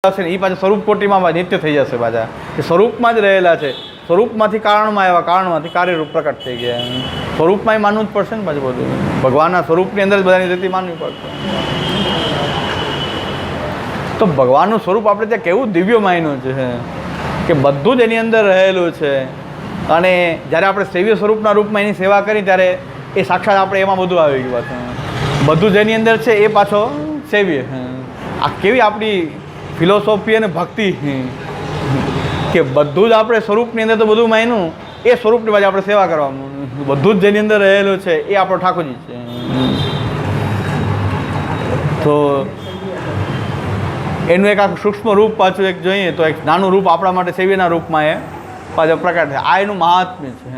છે ને એ પાછા સ્વરૂપ કોટીમાં નિત્ય થઈ જશે પાછા. એ સ્વરૂપમાં જ રહેલા છે. સ્વરૂપમાંથી કારણમાં આવ્યા, કારણમાંથી કાર્યરૂપ પ્રકટ થઈ ગયા. સ્વરૂપમાં એ માનવું જ પડશે ને પાછું બધું. ભગવાનના સ્વરૂપની અંદર જ બધાની સ્થિતિ માનવી પડશે. તો ભગવાનનું સ્વરૂપ આપણે ત્યાં કેવું દિવ્ય માન્યું છે કે બધું જ એની અંદર રહેલું છે. અને જ્યારે આપણે સેવ્ય સ્વરૂપના રૂપમાં એની સેવા કરી ત્યારે એ સાક્ષાત આપણે એમાં બધું આવી ગયું પાછું. બધું જેની અંદર છે એ પાછો સેવ્ય. આ કેવી આપણી ફિલોસોફી અને ભક્તિ કે બધું જ આપણે સ્વરૂપની અંદર તો બધું માન્યું, એ સ્વરૂપની બાજુ આપણે સેવા કરવાનું. બધું જ જેની અંદર રહેલું છે એ આપણો ઠાકોરજી છે. તો એનું એક આખું સૂક્ષ્મ રૂપ પાછું એક જોઈએ તો એક નાનું રૂપ આપણા માટે સેવ્યના રૂપમાં એ પાછો પ્રકટ થાય. આ એનું મહાત્મ્ય છે.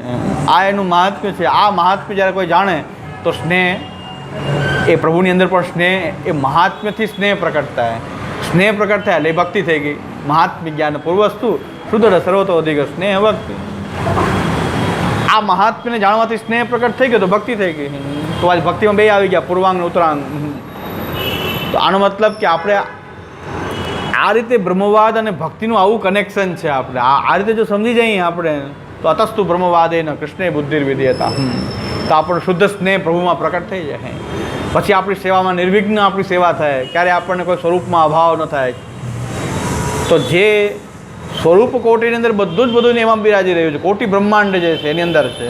આ એનું મહાત્મ્ય છે. આ મહાત્મ્ય જ્યારે કોઈ જાણે તો સ્નેહ, એ પ્રભુની અંદર પણ સ્નેહ, એ મહાત્મ્યથી સ્નેહ પ્રકટ થાય. સ્નેહ પ્રકટ થાય એટલે ભક્તિ થઈ ગઈ. મહાત્મ્ય જ્ઞાન પૂર્વસ્તુ શુદ્ધ સર્વતો અધિક સ્નેહ ભક્તિ. આ મહાત્મ્યને જાણવાથી સ્નેહ પ્રકટ થઈ ગયો તો ભક્તિ થઈ ગઈ. તો આજ ભક્તિમાં બે આવી ગયા, પૂર્વાંગ ને ઉત્તરાંગ. તો આનો મતલબ કે આપણે આ રીતે બ્રહ્મવાદ અને ભક્તિનું આવું કનેક્શન છે. આપણે આ રીતે જો સમજી જઈએ આપણે તો અતસ્તુ બ્રહ્મવાદ એ ન કૃષ્ણે બુદ્ધિર વિધેયતા, તો આપણો શુદ્ધ સ્નેહ પ્રભુમાં પ્રકટ થઈ જાય. પછી આપણી સેવામાં નિર્વિઘ્ન આપણી સેવા થાય. ક્યારે આપણને કોઈ સ્વરૂપમાં અભાવ ન થાય. તો જે સ્વરૂપ કોટીની અંદર બધું જ બધું એમાં બિરાજી રહ્યું છે. કોટી બ્રહ્માંડ જે છે એની અંદર છે.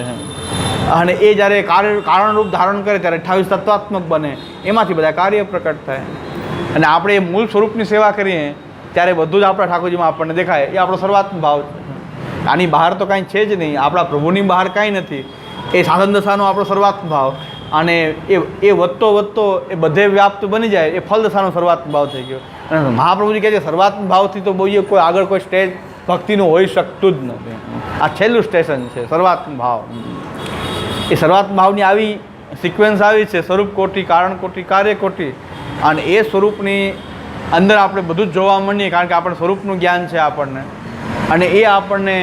અને એ જ્યારે કારણરૂપ ધારણ કરે ત્યારે 28 તત્વાત્મક બને, એમાંથી બધા કાર્ય પ્રકટ થાય. અને આપણે એ મૂળ સ્વરૂપની સેવા કરીએ ત્યારે બધું જ આપણા ઠાકોરજીમાં આપણને દેખાય. એ આપણો સર્વાત્મ ભાવ છે. આની બહાર તો કાંઈ છે જ નહીં. આપણા પ્રભુની બહાર કાંઈ નથી. એ સાધન દશાનો આપણો સર્વાત્મ ભાવ. અને એ વધતો એ બધે વ્યાપ્ત બની જાય એ ફલ દશાનો સર્વાત્મ ભાવ થઈ ગયો. અને મહાપ્રભુજી કહે છે સર્વાત્મ ભાવથી તો બોલીએ કોઈ આગળ કોઈ સ્ટેજ ભક્તિનું હોઈ શકતું જ નથી. આ છેલ્લું સ્ટેશન છે સર્વાત્મ ભાવ. એ સર્વાત્મ ભાવની આવી સિક્વન્સ આવી છે, સ્વરૂપ કોટી, કારણ કોટી, કાર્ય કોટી. અને એ સ્વરૂપની અંદર આપણે બધું જ જોવા માંડીએ કારણ કે આપણે સ્વરૂપનું જ્ઞાન છે આપણને. અને એ આપણને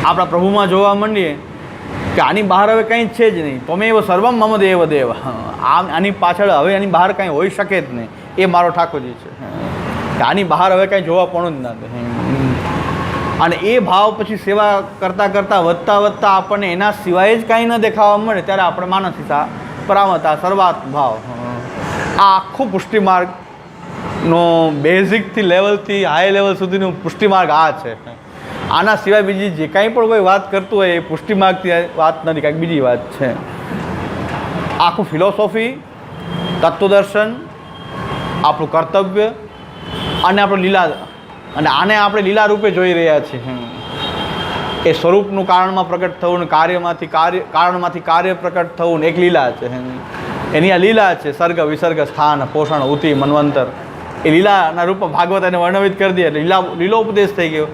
આપણા પ્રભુમાં જોવા માંડીએ કે આની બહાર હવે કંઈ જ છે જ નહીં. તમે એવો સર્વમ મમ દેવ દેવ. આની પાછળ હવે આની બહાર કંઈ હોઈ શકે જ નહીં. એ મારો ઠાકોરજી છે. આની બહાર હવે કંઈ જોવા પણ જ નથી. અને એ ભાવ પછી સેવા કરતાં કરતાં વધતા આપણને એના સિવાય જ કાંઈ ન દેખાવા મળે ત્યારે આપણે માનસિકતા, પરામતા, સર્વાત્મ ભાવ, આ આખું પુષ્ટિમાર્ગનો બેઝિકથી લેવલથી હાઈ લેવલ સુધીનું પુષ્ટિમાર્ગ આ છે. આના સિવાય બીજી જે કાંઈ પણ કોઈ વાત કરતું હોય એ પુષ્ટિમાર્ગથી વાત નથી, કાંઈક બીજી વાત છે. આખું ફિલોસોફી, તત્વદર્શન, આપણું કર્તવ્ય અને આપણું લીલા, અને આને આપણે લીલા રૂપે જોઈ રહ્યા છીએ. એ સ્વરૂપનું કારણમાં પ્રકટ થવું ને કારણમાંથી કાર્ય પ્રકટ થવું ને એક લીલા છે. એની આ લીલા છે. સર્ગ, વિસર્ગ, સ્થાન, પોષણ, ઉતિ, મન્વંતર. એ લીલાના રૂપમાં ભાગવત એને વર્ણવિત કરી દે એટલે લીલોપદેશ થઈ ગયો.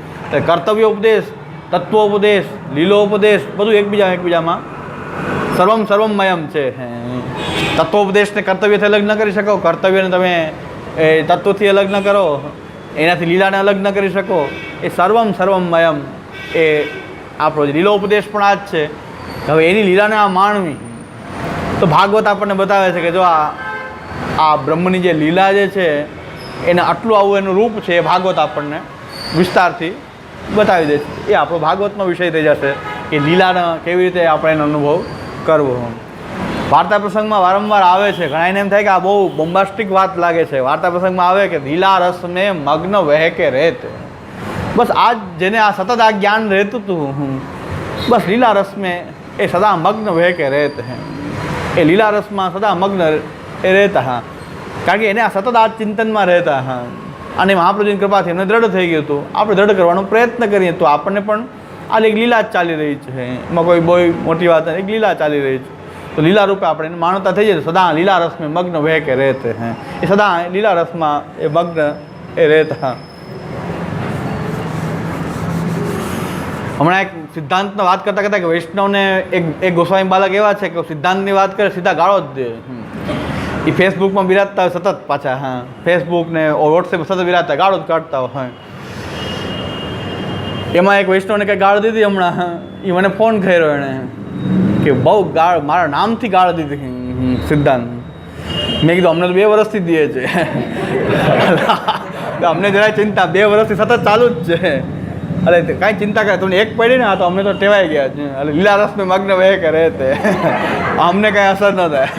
કર્તવ્ય ઉપદેશ, તત્વોપદેશ, લીલોપદેશ બધું એકબીજામાં સર્વમમયમ છે. તત્વોપદેશને કર્તવ્યથી અલગ ન કરી શકો, કર્તવ્યને તમે એ તત્વથી અલગ ન કરો, એનાથી લીલાને અલગ ન કરી શકો. એ સર્વમમયમ એ આપણો લીલોપદેશ પણ આ જ છે. હવે એની લીલાને આ માણવી તો ભાગવત આપણને બતાવે છે કે જો આ બ્રહ્મની જે લીલા જે છે એને આટલું આવું એનું રૂપ છે. એ ભાગવત આપણને વિસ્તારથી બતાવી દે છે. એ આપણો ભાગવતનો વિષય થઈ જશે કે લીલાને કેવી રીતે આપણે એનો અનુભવ કરવો. વાર્તા પ્રસંગમાં વારંવાર આવે છે. ઘણાને એમ થાય કે આ બહુ બોમ્બાસ્ટિક વાત લાગે છે. વાર્તા પ્રસંગમાં આવે કે લીલા રસ મેં મગ્ન વહે કે રહેત. બસ આ જેને આ સતત આ જ્ઞાન રહેતું હતું, બસ લીલા રસ મેં એ સદા મગ્ન વહે કે રહેત. એ લીલા રસમાં સદા મગ્ન એ રહેતા. હા, કારણ કે એને આ સતત આ ચિંતનમાં રહેતા. હા, અને મહાપ્રભુજીની કૃપાથી એમને દ્રઢ થઈ ગયું હતું. આપણે દ્રઢ કરવાનો પ્રયત્ન કરીએ તો આપણને પણ આ એક લીલા જ ચાલી રહી છે. એમાં કોઈ બહુ મોટી વાત એક લીલા ચાલી રહી છે. તો લીલા રૂપે આપણે એને માનતા થઈ જાય. સદા લીલા રસમાં મગ્ન વહે કે રહેતે. એ સદા લીલા રસમાં એ મગ્ન એ રહેતા. હમણાં એક સિદ્ધાંતની વાત કરતાં કે વૈષ્ણવને એક ગોસ્વામી બાલક એવા છે કે સિદ્ધાંતની વાત કરે સીધા ગાળો જ દે. એ ફેસબુકમાં બિરાજતા હોય સતત પાછા. હા, ફેસબુક ને વોટ્સએપ સતત બિરાજતા ગાળો જ કાઢતા હોય. એમાં એક વૈષ્ણવને કંઈ ગાળ દીધી હમણાં. એ મને ફોન કર્યો એણે કે બહુ ગાળ, મારા નામથી ગાળ દીધી સિદ્ધાંત. મેં કીધું અમને તો 2 વર્ષથી જ દે છે. તો અમને જરાય ચિંતા 2 વર્ષથી સતત ચાલુ જ છે. અરે કાંઈ ચિંતા કરે તમને એક પડી ને, આ તો અમને તો ટેવાઈ ગયા છે. એટલે લીલા રસ મેં મગ્ન વહે કરે તે અમને કાંઈ અસર ન થાય.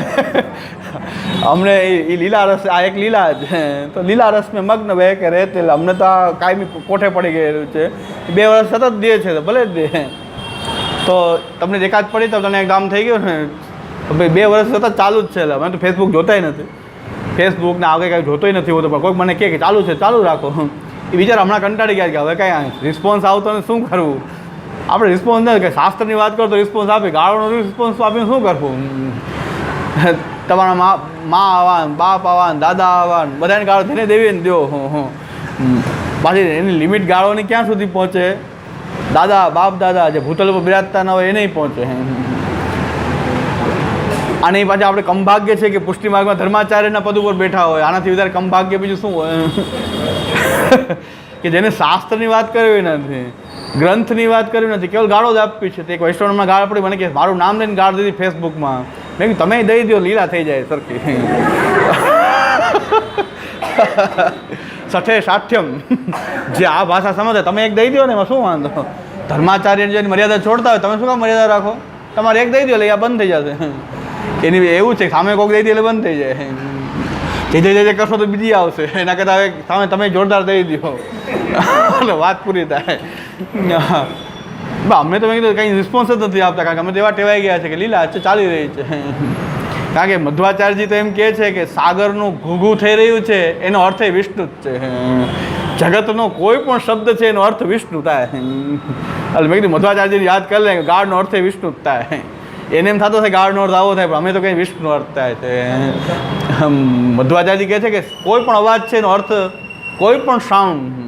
અમને એ લીલા રસ, આ એક લીલા છે તો લીલા રસ મેં મગ્ન વહે કે રહેતે. એટલે અમને તો આ કાયમી કોઠે પડી ગયેલું છે. 2 વર્ષ સતત દે છે તો ભલે જ દે. તો તમને એકાદ પડી તો તને કામ થઈ ગયું ને, તો ભાઈ 2 વર્ષ સતત ચાલુ જ છે. એટલે અમે તો ફેસબુક જોતાય નથી, ફેસબુક ને આગળ કાંઈ જોતોય નથી હોતો. પણ કોઈક મને કહે કે ચાલુ છે, ચાલુ રાખો. એ બિચારા હમણાં કંટાળી ગયા કે હવે કાંઈ રિસ્પોન્સ આવતો ને શું કરવું. આપણે રિસ્પોન્સ ન કે શાસ્ત્રની વાત કરો તો રિસ્પોન્સ આપી, ગાળોનો રિસ્પોન્સ આપીને શું કરવું. તમારા મા આવા, બાપ આવા, દાદા આવા, બધાને ગાળો તેને દેવી ને દો. પાછી એની લિમિટ ગાળોની ક્યાં સુધી પહોંચે? દાદા, બાપ દાદા જે ભૂતલ પર બિરાજતા ન હોય એ નહીં પહોંચે. અને એ પાછા આપણે કમભાગ્ય છે કે પુષ્ટિ માર્ગમાં ધર્માચાર્યના પદ ઉપર બેઠા હોય. આનાથી વધારે કમભાગ્ય બીજું શું હોય? કે જેને શાસ્ત્રની વાત કરવી નથી, ગ્રંથની વાત કરવી નથી, કેવલ ગાળો જ આપવી છે. તે એક વૈષ્ણવમાં ગાળ પડી, મને કે મારું નામ લઈને ગાળ દીધી ફેસબુકમાં. મેં કીધું તમે દઈ દો, લીલા થઈ જાય સરખી. સઠે સાઠ્યમ જે આ ભાષા સમજે તમે એક દઈ દો ને, એમાં શું વાંધો? ધર્માચાર્ય જેની મર્યાદા છોડતા હોય, તમે શું કામ મર્યાદા રાખો? તમારે એક દઈ દો એટલે આ બંધ થઈ જશે. એની એવું છે સામે કોઈક દઈ દે એટલે બંધ થઈ જાય. જે કરશો તો બીજી આવશે. એના કરતાં હવે સામે તમે જોરદાર દઈ દો એટલે વાત પૂરી થાય. અમને તો મેં કીધું કંઈ રિસ્પોન્સ જ નથી આપતા, કારણ કે અમે તો એવા ટેવાઈ ગયા છે કે લીલા ચાલી રહી છે. કારણ કે મધ્વાચાર્યજી તો એમ કહે છે કે સાગરનું ઘૂઘું થઈ રહ્યું છે એનો અર્થ એ વિષ્ણુ જ છે. જગતનો કોઈ પણ શબ્દ છે એનો અર્થ વિષ્ણુ થાય. એટલે મેં કીધું મધ્વાચાર્યજીને યાદ કરી લે કે ગાઢનો અર્થ એ વિષ્ણુ જ થાય. એને એમ થતો થાય ગાઢનો અર્થ આવો થાય, પણ અમે તો કંઈ વિષ્ણુ અર્થ થાય છે. મધ્વાચાર્યજી કહે છે કે કોઈ પણ અવાજ છે એનો અર્થ, કોઈ પણ સાઉન્ડ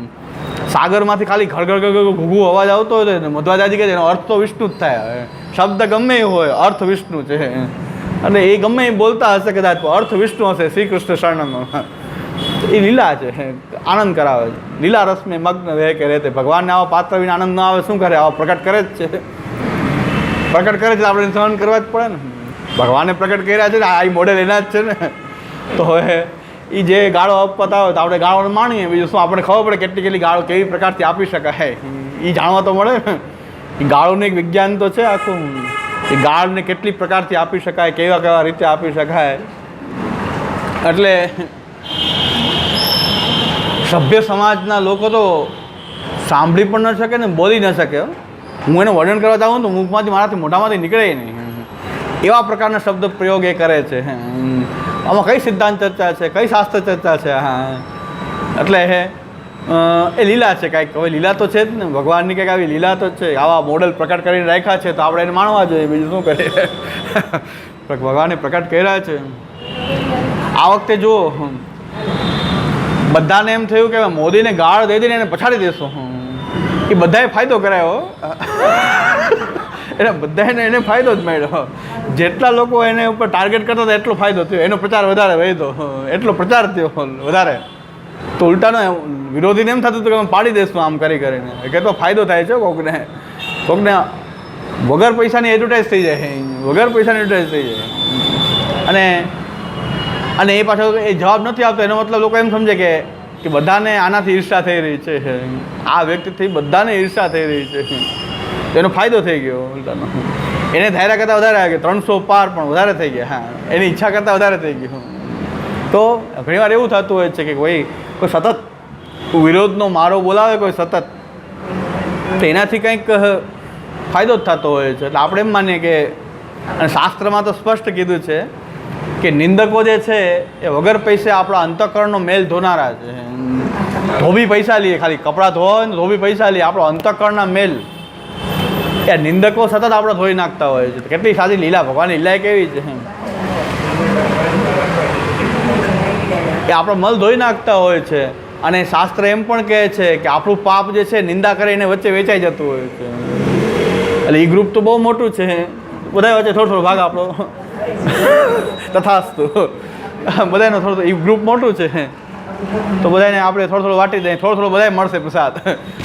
સાગરમાંથી ખાલી ઘડ ઘૂઘું અવાજ આવતો હોય તો મધ્વાચાર્યજી કહે છે એનો અર્થ તો વિષ્ણુ જ થાય. શબ્દ ગમે એ હોય, અર્થ વિષ્ણુ છે. અને એ ગમે એ બોલતા હશે કદાચ, અર્થ વિષ્ણુ હશે. શ્રી કૃષ્ણ શરણનો એ લીલા છે, આનંદ કરાવે છે. લીલા રસ મેં મગ્ન વહે કે રહેતે. ભગવાનને આવા પાત્ર વિના આનંદ ન આવે શું કરે? આવા પ્રકટ કરે જ છે. પ્રકટ કરે છે આપણે સહન કરવા જ પડે ને. ભગવાને પ્રકટ કર્યા છે ને, આ મોડેલ એના જ છે ને. તો હવે એ જે ગાળો આપતા હોય તો આપણે ગાળોને માણીએ. બીજું શું, આપણે ખબર પડે કેટલી ગાળો કેવી પ્રકારથી આપી શકાય એ જાણવા તો મળે ને. એ ગાળોનું એક વિજ્ઞાન તો છે આખું. એ ગાળને કેટલી પ્રકારથી આપી શકાય, કેવા રીતે આપી શકાય. એટલે સભ્ય સમાજના લોકો તો સાંભળી પણ ન શકે ને બોલી ન શકે. હું એનું વર્ણન કરવા જાઉં તો મુખમાંથી મારાથી મોઢામાંથી નીકળે નહીં. એવા પ્રકારના શબ્દ પ્રયોગ એ કરે છે. આમાં કઈ સિદ્ધાંત ચર્ચા છે, કઈ શાસ્ત્ર ચર્ચા છે? હા, એટલે એ લીલા છે કાંઈક. હવે લીલા તો છે જ ને, ભગવાનની કંઈક આવી લીલા તો છે. આવા મોડલ પ્રકટ કરીને રાખ્યા છે તો આપણે એને માણવા જોઈએ. બીજું શું કરીએ? ભગવાને પ્રકટ કર્યા છે. આ વખતે જો બધાને એમ થયું કે મોદીને ગાળ દઈ દઈને એને પછાડી દેશો. એ બધાએ ફાયદો કરાયો. એટલે બધાને એને ફાયદો જ મળ્યો. જેટલા લોકો એને ઉપર ટાર્ગેટ કરતા હતા એટલો ફાયદો થયો. એનો પ્રચાર વધારે વધ્યો, એટલો પ્રચાર થયો વધારે. તો ઉલટાનો વિરોધીને એમ થતું હતું કે અમે પાડી દઈશું આમ કરીને. કેટલો ફાયદો થાય છે કોકને વગર પૈસાની એડવર્ટાઈઝ થઈ જાય, વગર પૈસાની એડવર્ટાઈઝ થઈ જાય. અને એ પાછો એ જવાબ નથી આપતો. એનો મતલબ લોકો એમ સમજે કે બધાને આનાથી ઈર્ષા થઈ રહી છે, આ વ્યક્તિથી બધાને ઈર્ષા થઈ રહી છે. તો એનો ફાયદો થઈ ગયો ઉલટાનો. એને ધાર્યા કરતાં વધારે આવ્યા કે 300 પાર પણ વધારે થઈ ગયા. હા, એની ઈચ્છા કરતાં વધારે થઈ ગયું. તો ઘણીવાર એવું થતું હોય છે કે કોઈ સતત વિરોધનો મારો બોલાવે કોઈ સતત, તો એનાથી કંઈક ફાયદો જ થતો હોય છે. એટલે આપણે એમ માનીએ કે, અને શાસ્ત્રમાં તો સ્પષ્ટ કીધું છે કે નિંદકો જે છે એ વગર પૈસે આપણા અંતઃકરણનો મેલ ધોનારા છે. ધોબી પૈસા લઈએ, ખાલી કપડાં ધોવા હોય ને ધોબી પૈસા લઈએ, આપણો અંતઃકરણના મેલ એ નિંદકો સતત આપણે ધોઈ નાખતા હોય છે. કેટલી સાદી લીલા, ભગવાનની લીલા કેવી છે. એ આપણો મલ ધોઈ નાખતા હોય છે. અને શાસ્ત્ર એમ પણ કહે છે કે આપણું પાપ જે છે નિંદા કરીને વચ્ચે વેચાઈ જતું હોય છે. એટલે એ ગ્રુપ તો બહુ મોટું છે. બધા વચ્ચે થોડો ભાગ આપણો તથાસ્તુ, બધાનો થોડો એ ગ્રુપ મોટું છે. તો બધાને આપણે થોડો વાટી દઈએ, થોડો બધાય મળશે પ્રસાદ.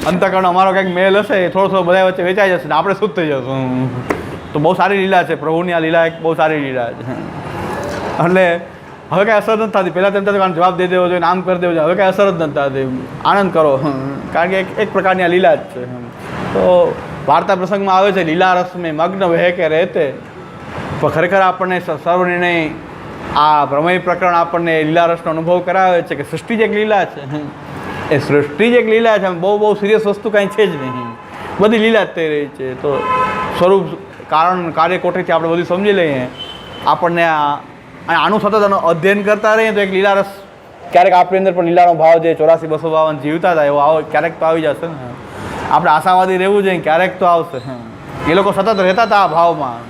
અંતઃકરણ અમારો કંઈક મેલ હશે એ થોડો બધા વચ્ચે વેચાઈ જશે ને આપણે શુદ્ધ થઈ જશું. તો બહુ સારી લીલા છે પ્રભુની. આ લીલા એક બહુ સારી લીલા છે. એટલે હવે કાંઈ અસર નથી થતી. પહેલાં તેમ થતું જવાબ દઈ દેવો જોઈએ, આમ કરી દેવો જોઈએ. હવે કાંઈ અસર જ નથી થતી. આનંદ કરો, કારણ કે એક પ્રકારની આ લીલા જ છે. તો વાર્તા પ્રસંગમાં આવે છે લીલા રસ મેં મગ્ન વહે કે રહેતે, પણ ખરેખર આપણને સર્વનિર્ણય આ પ્રમેય પ્રકરણ આપણને લીલા રસનો અનુભવ કરાવે છે કે સૃષ્ટિ જ એક લીલા છે. એ સૃષ્ટિ જ એક લીલા છે. બહુ સિરિયસ વસ્તુ કાંઈ છે જ નહીં, બધી લીલા જ થઈ રહી છે. તો સ્વરૂપ કારણ કાર્ય કોટીથી આપણે બધું સમજી લઈએ. આપણને આનું સતત અધ્યયન કરતા રહીએ તો એક લીલા રસ ક્યારેક આપણી અંદર પણ લીલાનો ભાવ જે 84-252 જીવતા હતા એવો આવો ક્યારેક તો આવી જશે ને. આપણે આશાવાદી રહેવું જોઈએ, ક્યારેક તો આવશે. એ લોકો સતત રહેતા હતા આ ભાવમાં.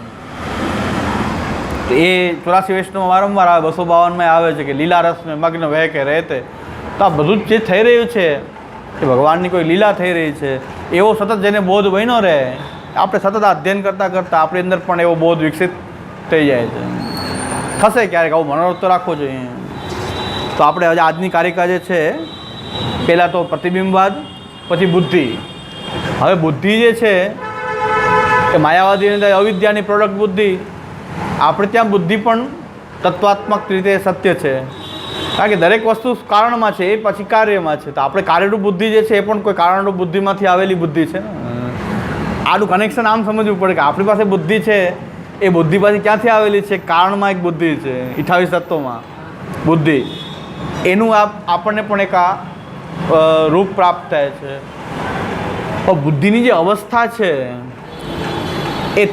એ 84 વૈષ્ણવ વારંવાર આવે, 252માં આવે છે કે લીલા રસ મેં મગ્ન વહે કે રહેતે. તો આ બધું જ જે થઈ રહ્યું છે એ ભગવાનની કોઈ લીલા થઈ રહી છે. એવો સતત જેને બોધ બન્યો રહે, આપણે સતત અધ્યયન કરતાં કરતાં આપણી અંદર પણ એવો બોધ વિકસિત થઈ જાય છે. થશે ક્યારેક, આવું મનોરથ તો રાખવો જોઈએ. તો આપણે હજી આજની કારિકા જે છે, પહેલાં તો પ્રતિબિંબવાદ, પછી બુદ્ધિ. હવે બુદ્ધિ જે છે એ માયાવાદીની અંદર અવિદ્યાની પ્રોડક્ટ બુદ્ધિ. આપણે ત્યાં બુદ્ધિ પણ તત્વાત્મક રીતે સત્ય છે, કારણ કે દરેક વસ્તુ કારણમાં છે, એ પછી કાર્યમાં છે. તો આપણે કાર્યરૂપ બુદ્ધિ જે છે એ પણ કોઈ કારણરૂપ બુદ્ધિમાંથી આવેલી બુદ્ધિ છે ને. આનું કનેક્શન આમ સમજવું પડે કે આપણી પાસે બુદ્ધિ છે, એ બુદ્ધિ પાછી ક્યાંથી આવેલી છે? કારણમાં એક બુદ્ધિ છે, 28 તત્વોમાં બુદ્ધિ. એનું આપણને પણ એક આ રૂપ પ્રાપ્ત થાય છે. પણ બુદ્ધિની જે અવસ્થા છે એ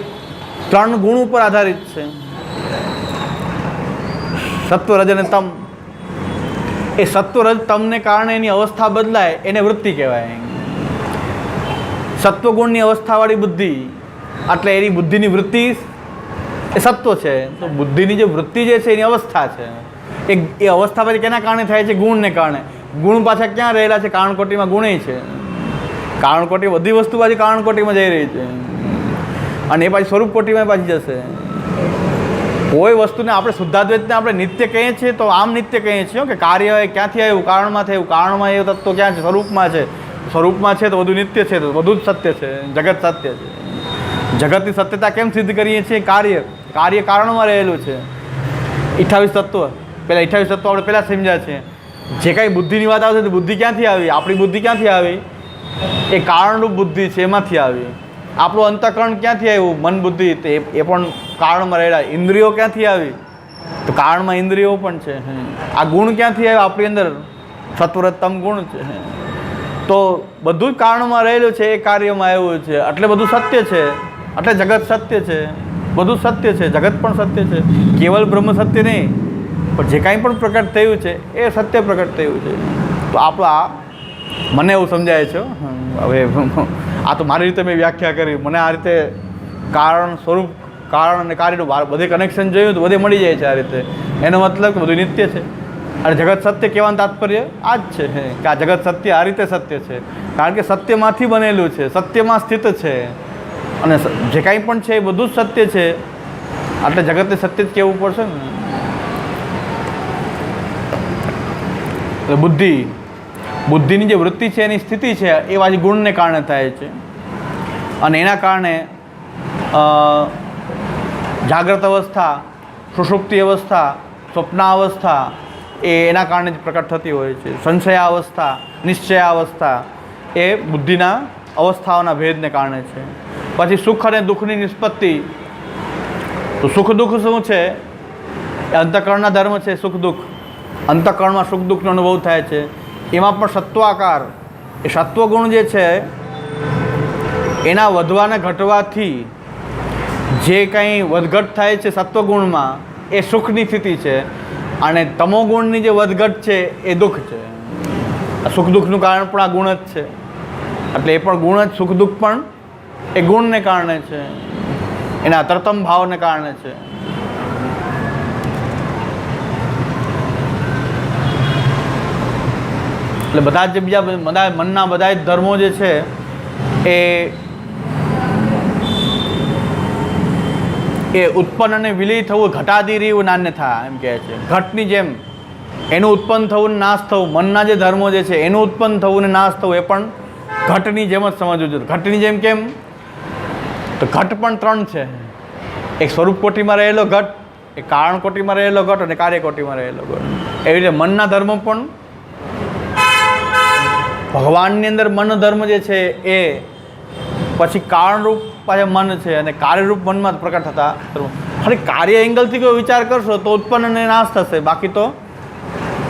3 ગુણ ઉપર આધારિત છે: સત્વ, રજ અને તમ. એ સત્વ, રજ, તમને કારણે એની અવસ્થા બદલાય એને વૃત્તિ કહેવાય. સત્વગુણની અવસ્થાવાળી બુદ્ધિ, એટલે એની બુદ્ધિની વૃત્તિ એ સત્વ છે. તો બુદ્ધિની જે વૃત્તિ જે છે એની અવસ્થા છે. એ અવસ્થા પછી કેના કારણે થાય છે? ગુણને કારણે. ગુણ પાછા ક્યાં રહેલા છે? કારણકોટીમાં ગુણે છે. કારણકોટી બધી વસ્તુ પાછી કારણકોટીમાં જઈ રહી છે, અને એ પાછી સ્વરૂપ કોટીમાં પાછી જશે. કોઈ વસ્તુને આપણે શુદ્ધાદ્વૈતને આપણે નિત્ય કહીએ છીએ તો આમ નિત્ય કહીએ છીએ કે કાર્ય ક્યાંથી આવ્યું? કારણમાં થયું. કારણમાં એ તત્વ ક્યાં છે? સ્વરૂપમાં છે. સ્વરૂપમાં છે તો બધું નિત્ય છે, તો બધું જ સત્ય છે. જગત સત્ય છે. જગતની સત્યતા કેમ સિદ્ધ કરીએ છીએ? કાર્ય કારણમાં રહેલું છે. 28 તત્વ, પહેલાં 28 તત્વો આપણે પહેલાં સમજ્યા છે. જે કાંઈ બુદ્ધિની વાત આવશે તો બુદ્ધિ ક્યાંથી આવી? આપણી બુદ્ધિ ક્યાંથી આવી? એ કારણરૂપ બુદ્ધિ છે, એમાંથી આવી. આપણું અંતઃકરણ ક્યાંથી આવ્યું? મન બુદ્ધિ, એ પણ કારણમાં રહેલા. ઇન્દ્રિયો ક્યાંથી આવી? તો કારણમાં ઇન્દ્રિયો પણ છે. આ ગુણ ક્યાંથી આવ્યા આપણી અંદર? સત્વરતમ ગુણ છે. તો બધું જ કારણમાં રહેલું છે, એ કાર્યમાં આવ્યું છે. એટલે બધું સત્ય છે, એટલે જગત સત્ય છે. બધું સત્ય છે, જગત પણ સત્ય છે. કેવલ બ્રહ્મ સત્ય નહીં, પણ જે કાંઈ પણ પ્રકટ થયું છે એ સત્ય પ્રકટ થયું છે. તો આપણું મને એવું સમજાય છે. હવે આ તો મારી રીતે મેં વ્યાખ્યા કરી. મને આ રીતે કારણ, સ્વરૂપ, કારણ અને કાર્યનું બધે કનેક્શન જોયું તો બધે મળી જાય છે આ રીતે. એનો મતલબ કે બધું નિત્ય છે. અને જગત સત્ય કહેવાનું તાત્પર્ય આ જ છે કે આ જગત સત્ય આ રીતે સત્ય છે, કારણ કે સત્યમાંથી બનેલું છે, સત્યમાં સ્થિત છે. અને જે કાંઈ પણ છે એ બધું જ સત્ય છે. એટલે જગતને સત્ય જ કહેવું પડશે ને. બુદ્ધિની જે વૃત્તિ છે એની સ્થિતિ છે એ પાછી ગુણને કારણે થાય છે. અને એના કારણે જાગ્રત અવસ્થા, સુષુપ્તિ અવસ્થા, સ્વપ્નાવસ્થા એના કારણે જ પ્રકટ થતી હોય છે. સંશયાવસ્થા, નિશ્ચયાવસ્થા એ બુદ્ધિના અવસ્થાઓના ભેદને કારણે છે. પછી સુખ અને દુઃખની નિષ્પત્તિ. તો સુખ દુઃખ શું છે? એ અંતઃકરણના ધર્મ છે. સુખ દુઃખ, અંતઃકરણમાં સુખ દુઃખનો અનુભવ થાય છે. એમાં પણ સત્વાકાર, એ સત્વગુણ જે છે એના વધવાને ઘટવાથી જે કંઈ વધઘટ થાય છે સત્વગુણમાં એ સુખની સ્થિતિ છે. અને તમોગુણની જે વધઘટ છે એ દુઃખ છે. સુખ દુઃખનું કારણ પણ આ ગુણ જ છે. એટલે એ પણ ગુણ જ, સુખ દુઃખ પણ એ ગુણને કારણે છે, એના તરતમ ભાવને કારણે છે. એટલે બધા જ બીજા મનના બધા જ ધર્મો જે છે એ ઉત્પન્ન અને વિલય થવું, ઘટાદી રહ્યું નાન્યથા એમ કહે છે. ઘટની જેમ એનું ઉત્પન્ન થવું ને નાશ થવું. મનના જે ધર્મો જે છે એનું ઉત્પન્ન થવું ને નાશ થવું એ પણ ઘટની જેમ જ સમજવું જોઈએ. ઘટની જેમ કેમ? તો ઘટ પણ 3 છે. એક સ્વરૂપ કોટીમાં રહેલો ઘટ, એ કારણ કોટીમાં રહેલો ઘટ અને કાર્ય કોટીમાં રહેલો ઘટ. એવી રીતે મનના ધર્મ પણ ભગવાનની અંદર મન ધર્મ જે છે એ પછી કારણરૂપ પાછા મન છે અને કાર્યરૂપ મનમાં પ્રકટ થતા ખાલી કાર્ય એંગલથી કોઈ વિચાર કરશો તો ઉત્પન્ન અને નાશ થશે, બાકી તો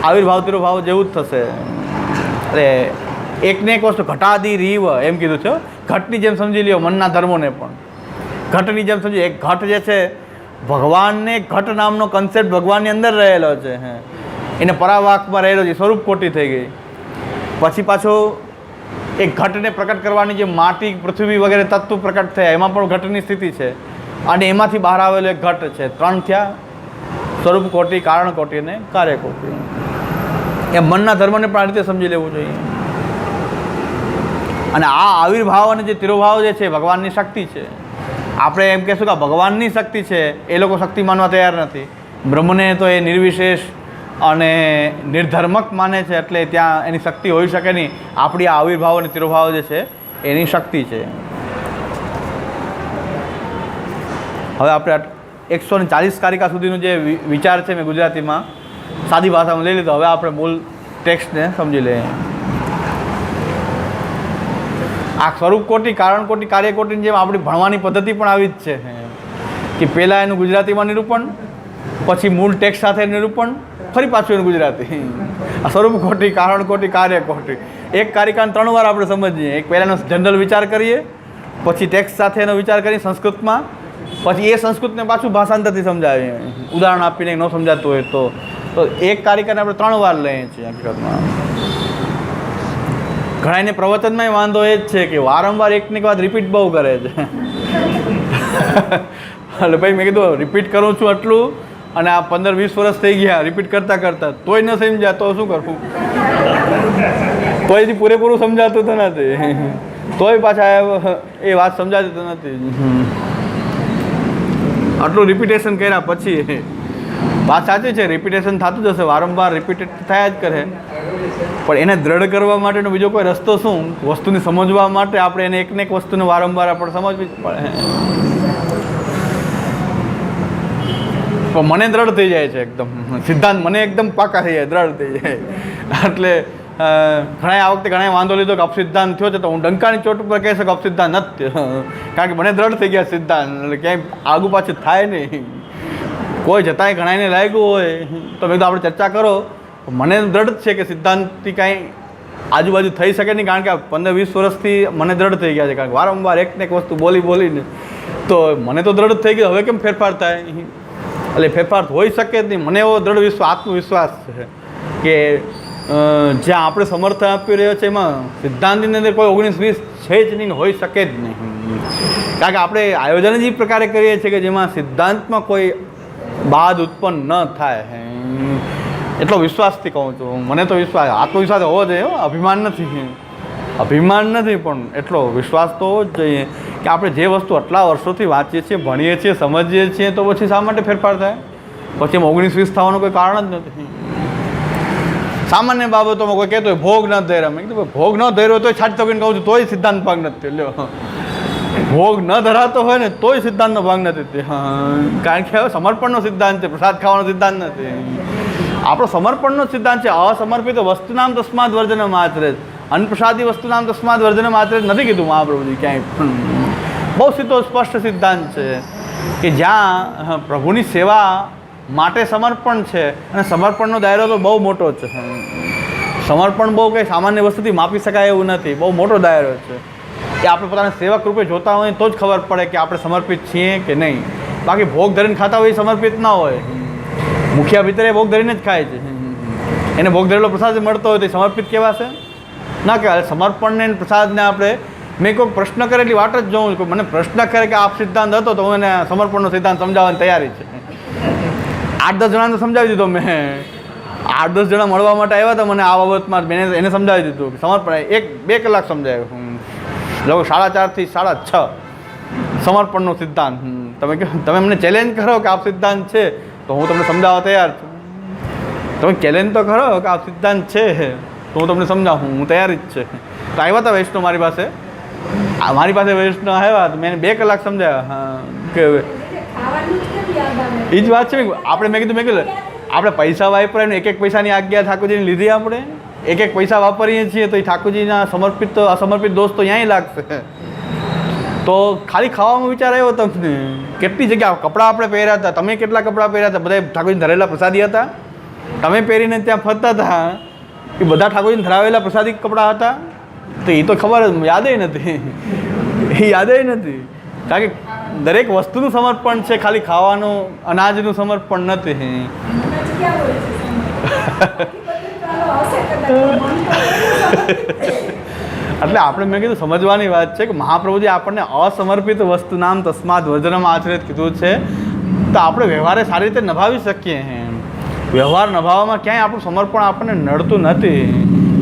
આવિર્ભાવ તિરોભાવ જેવું જ થશે. અરે એકને એક વસ્તુ ઘટાદી રીવ એમ કીધું છે, ઘટની જેમ સમજી લ્યો મનના ધર્મોને પણ ઘટની જેમ સમજી. એક ઘટ જે છે ભગવાનને ઘટ નામનો કન્સેપ્ટ ભગવાનની અંદર રહેલો છે, એને પરાવાકમાં રહેલો છે, સ્વરૂપ કોટી થઈ ગઈ. પછી પાછો એક ઘટને પ્રકટ કરવાની જે માટી પૃથ્વી વગેરે તત્વ પ્રકટ થયા એમાં પણ ઘટની સ્થિતિ છે અને એમાંથી બહાર આવેલો એક ઘટ છે. 3 થયા, સ્વરૂપ કોટી, કારણ કોટી અને કાર્ય કોટી. એ મનના ધર્મને પણ આ રીતે સમજી લેવું જોઈએ. અને આ આવિર્ભાવ અને જે તિરોભાવ જે છે ભગવાનની શક્તિ છે. આપણે એમ કહેશું કે ભગવાનની શક્તિ છે, એ લોકો શક્તિ માનવા તૈયાર નથી. બ્રહ્મને તો એ નિર્વિશેષ અને નિર્ધર્મક માને છે, એટલે ત્યાં એની શક્તિ હોઈ શકે નહીં. આપણી આ આવિર્ભાવ અને તિરોભાવ જે છે એની શક્તિ છે. હવે આપણે 140 કારિકા સુધીનું જે વિચાર છે મેં ગુજરાતીમાં સાદી ભાષામાં લઈ લીધો. હવે આપણે મૂળ ટેક્સ્ટને સમજી લઈએ. આ સ્વરૂપ કોટી, કારણ કોટી, કાર્ય કોટીની જેમ આપણી ભણવાની પદ્ધતિ પણ આવી જ છે કે પહેલાં એનું ગુજરાતીમાં નિરૂપણ, પછી મૂળ ટેક્સ્ટ સાથે નિરૂપણ, ફરી પાછું એનું ગુજરાતી. આ સ્વરૂપ કોટી, કારણ કોટી, કાર્ય કોટી, એક કારિકાને 3 વાર આપણે સમજીએ. એક પહેલાંનો જનરલ વિચાર કરીએ, પછી ટેક્સ્ટ સાથે એનો વિચાર કરીએ સંસ્કૃતમાં, પછી એ સંસ્કૃતને પાછું ભાષાંતરથી સમજાવીએ, ઉદાહરણ આપીને ન સમજાતું હોય તો એક કારિકાને આપણે 3 વાર લઈએ છીએ. હકીકતમાં ઘણાને પ્રવચનમાં વાંધો એ જ છે કે વારંવાર એકને એક વાત રિપીટ બહુ કરે છે. એટલે ભાઈ મેં કીધું રિપીટ કરું છું આટલું અને આ 15-20 વર્ષ થઈ ગયા રિપીટ કરતાં કરતાં તોય ન સમજ્યા તો શું કરવું? તોય પૂરેપૂરું સમજાતું તો નથી, તોય પાછા એ વાત સમજાતી તો નથી. આટલું રિપીટેશન કર્યા પછી વાત સાચી છે, રિપીટેશન થતું જ હશે, વારંવાર રિપીટેડ થયા જ કરે. પણ એને દ્રઢ કરવા માટેનો બીજો કોઈ રસ્તો શું? વસ્તુને સમજવા માટે આપણે એને એકને એક વસ્તુને વારંવાર આપણે સમજવી જ પડે. પણ મને દ્રઢ થઈ જાય છે એકદમ, સિદ્ધાંત મને એકદમ પાકા થઈ જાય, દ્રઢ થઈ જાય. એટલે ઘણા આ વખતે ઘણા વાંધો લીધો કે અપસિદ્ધાંત થયો છે, તો હું ડંકાની ચોટ ઉપર કહી શકું અપસિદ્ધાંત નથી થયો, કારણ કે મને દ્રઢ થઈ ગયા સિદ્ધાંત. એટલે ક્યાંય આગુ પાછું થાય નહીં. કોઈ જતાંય ઘણાને લાગ્યું હોય તો મેં તો આપણે ચર્ચા કરો. મને દ્રઢ છે કે સિદ્ધાંતથી કાંઈ આજુબાજુ થઈ શકે નહીં, કારણ કે 15-20 વર્ષથી મને દ્રઢ થઈ ગયા છે, કારણ કે વારંવાર એકને એક વસ્તુ બોલીને તો મને તો દ્રઢ થઈ ગયું. હવે કેમ ફેરફાર થાય? એટલે ફેરફાર હોઈ શકે જ નહીં. મને એવો દ્રઢ આત્મવિશ્વાસ છે કે જ્યાં આપણે સમર્થન આપી રહ્યો છે એમાં સિદ્ધાંતની અંદર કોઈ 19-20 છે જ નહીં, હોઈ શકે જ નહીં. કારણ કે આપણે આયોજન જ એ પ્રકારે કરીએ છીએ કે જેમાં સિદ્ધાંતમાં કોઈ બાદ ઉત્પન્ન ન થાય. એટલો વિશ્વાસથી કહું છું. મને તો વિશ્વાસ, આત્મવિશ્વાસ હોવો જોઈએ, અભિમાન નથી, અભિમાન નથી, પણ એટલો વિશ્વાસ તો હોવો જ જોઈએ કે આપણે જે વસ્તુ આટલા વર્ષોથી વાંચીએ છીએ, ભણીએ છીએ, સમજીએ છીએ, તો પછી શા માટે ફેરફાર થાય? પછી એમ 19-20 થવાનું કોઈ કારણ જ નથી. સામાન્ય બાબતોમાં કોઈ કહેતો હોય ભોગ ન ધર્યો, મેં કીધું ભોગ ન ધર્યો તોય છાટ ચોકીને કહું છું તોય સિદ્ધાંત ભાગ નથી. લ્યો, ભોગ ન ધરાતો હોય ને તોય સિદ્ધાંતનો ભાગ નથી. કારણ કે હવે સમર્પણનો સિદ્ધાંત છે, પ્રસાદ ખાવાનો સિદ્ધાંત નથી. આપણો સમર્પણનો સિદ્ધાંત છે. અસમર્પિત વસ્તુનામ તસ્માદ વર્જન માત્ર, અન્નપ્રસાદી વસ્તુનામ તસ્માદ વર્જન માત્ર નથી કીધું મહાપ્રભુજી ક્યાંય. બહુ સીધો સ્પષ્ટ સિદ્ધાંત છે કે જ્યાં પ્રભુની સેવા માટે સમર્પણ છે, અને સમર્પણનો દાયરો તો બહુ મોટો છે. સમર્પણ બહુ કંઈ સામાન્ય વસ્તુથી માપી શકાય એવું નથી, બહુ મોટો દાયરો છે. એ આપણે પોતાના સેવક રૂપે જોતા હોય તો જ ખબર પડે કે આપણે સમર્પિત છીએ કે નહીં. બાકી ભોગ ધરીને ખાતા હોય એ સમર્પિત ના હોય. મુખિયા ભીતરે ભોગ ધરીને જ ખાય છે, એને ભોગ ધરેલો પ્રસાદ મળતો હોય તો એ સમર્પિત કહેવાશે ના કહેવાય. સમર્પણને પ્રસાદને આપણે, મેં કોઈ પ્રશ્ન કરે એટલી વાટ જ જોઉં છું. મને પ્રશ્ન કરે કે આપ સિદ્ધાંત હતો તો હું એને સમર્પણનો સિદ્ધાંત સમજાવવાની તૈયારી છે. 8-10 જણાને સમજાવી દીધો મેં. 8-10 જણા મળવા માટે આવ્યા હતા મને આ બાબતમાં, મેં એને સમજાવી દીધું કે સમર્પણ 1-2 કલાક સમજાવ્યું. લગભગ 4:30 થી 6:30 સમર્પણનો સિદ્ધાંત. તમે મને ચેલેન્જ કરો કે આપ સિદ્ધાંત છે તો હું તમને સમજાવવા તૈયાર છું. તમે ચેલેન્જ તો કરો કે આપ સિદ્ધાંત છે તો હું તમને સમજાવું, હું તૈયાર જ છે. તો આવ્યા હતા વૈષ્ણવ મારી પાસે વૈષ્ણવ આવ્યા તો મેં 2 કલાક સમજાવ્યા. હા કે એ જ વાત છે. આપણે મેં કીધું આપણે પૈસા વાપરાય એક પૈસાની આજ્ઞા ઠાકોરજીને લીધી. આપણે એક પૈસા વાપરીએ છીએ તો એ ઠાકોરજીના સમર્પિત અસમર્પિત દોસ્ત તો ત્યાંય લાગશે. તો ખાલી ખાવામાં વિચાર આવ્યો તમને? કેટલી જગ્યા કપડાં આપણે પહેર્યા હતા, તમે કેટલા કપડાં પહેર્યા હતા? બધા ઠાકોરજીને ધરેલા પ્રસાદી હતા? તમે પહેરીને ત્યાં ફરતા હતા એ બધા ઠાકોરજીને ધરાવેલા પ્રસાદી કપડાં હતા? તો એ તો ખબર યાદ નથી, એ યાદ નથી. કારણ કે દરેક વસ્તુનું સમર્પણ છે, ખાલી ખાવાનું અનાજનું સમર્પણ નથી. એટલે આપણે મેં કીધું સમજવાની વાત છે કે મહાપ્રભુજી આપણને અસમર્પિત વસ્તુ નામ તસ્માદ વજ્રમ આચરિત કીધું છે. તો આપણે વ્યવહારે સારી રીતે નભાવી શકીએ. વ્યવહાર નભાવવામાં ક્યાંય આપણું સમર્પણ આપણને નડતું નથી.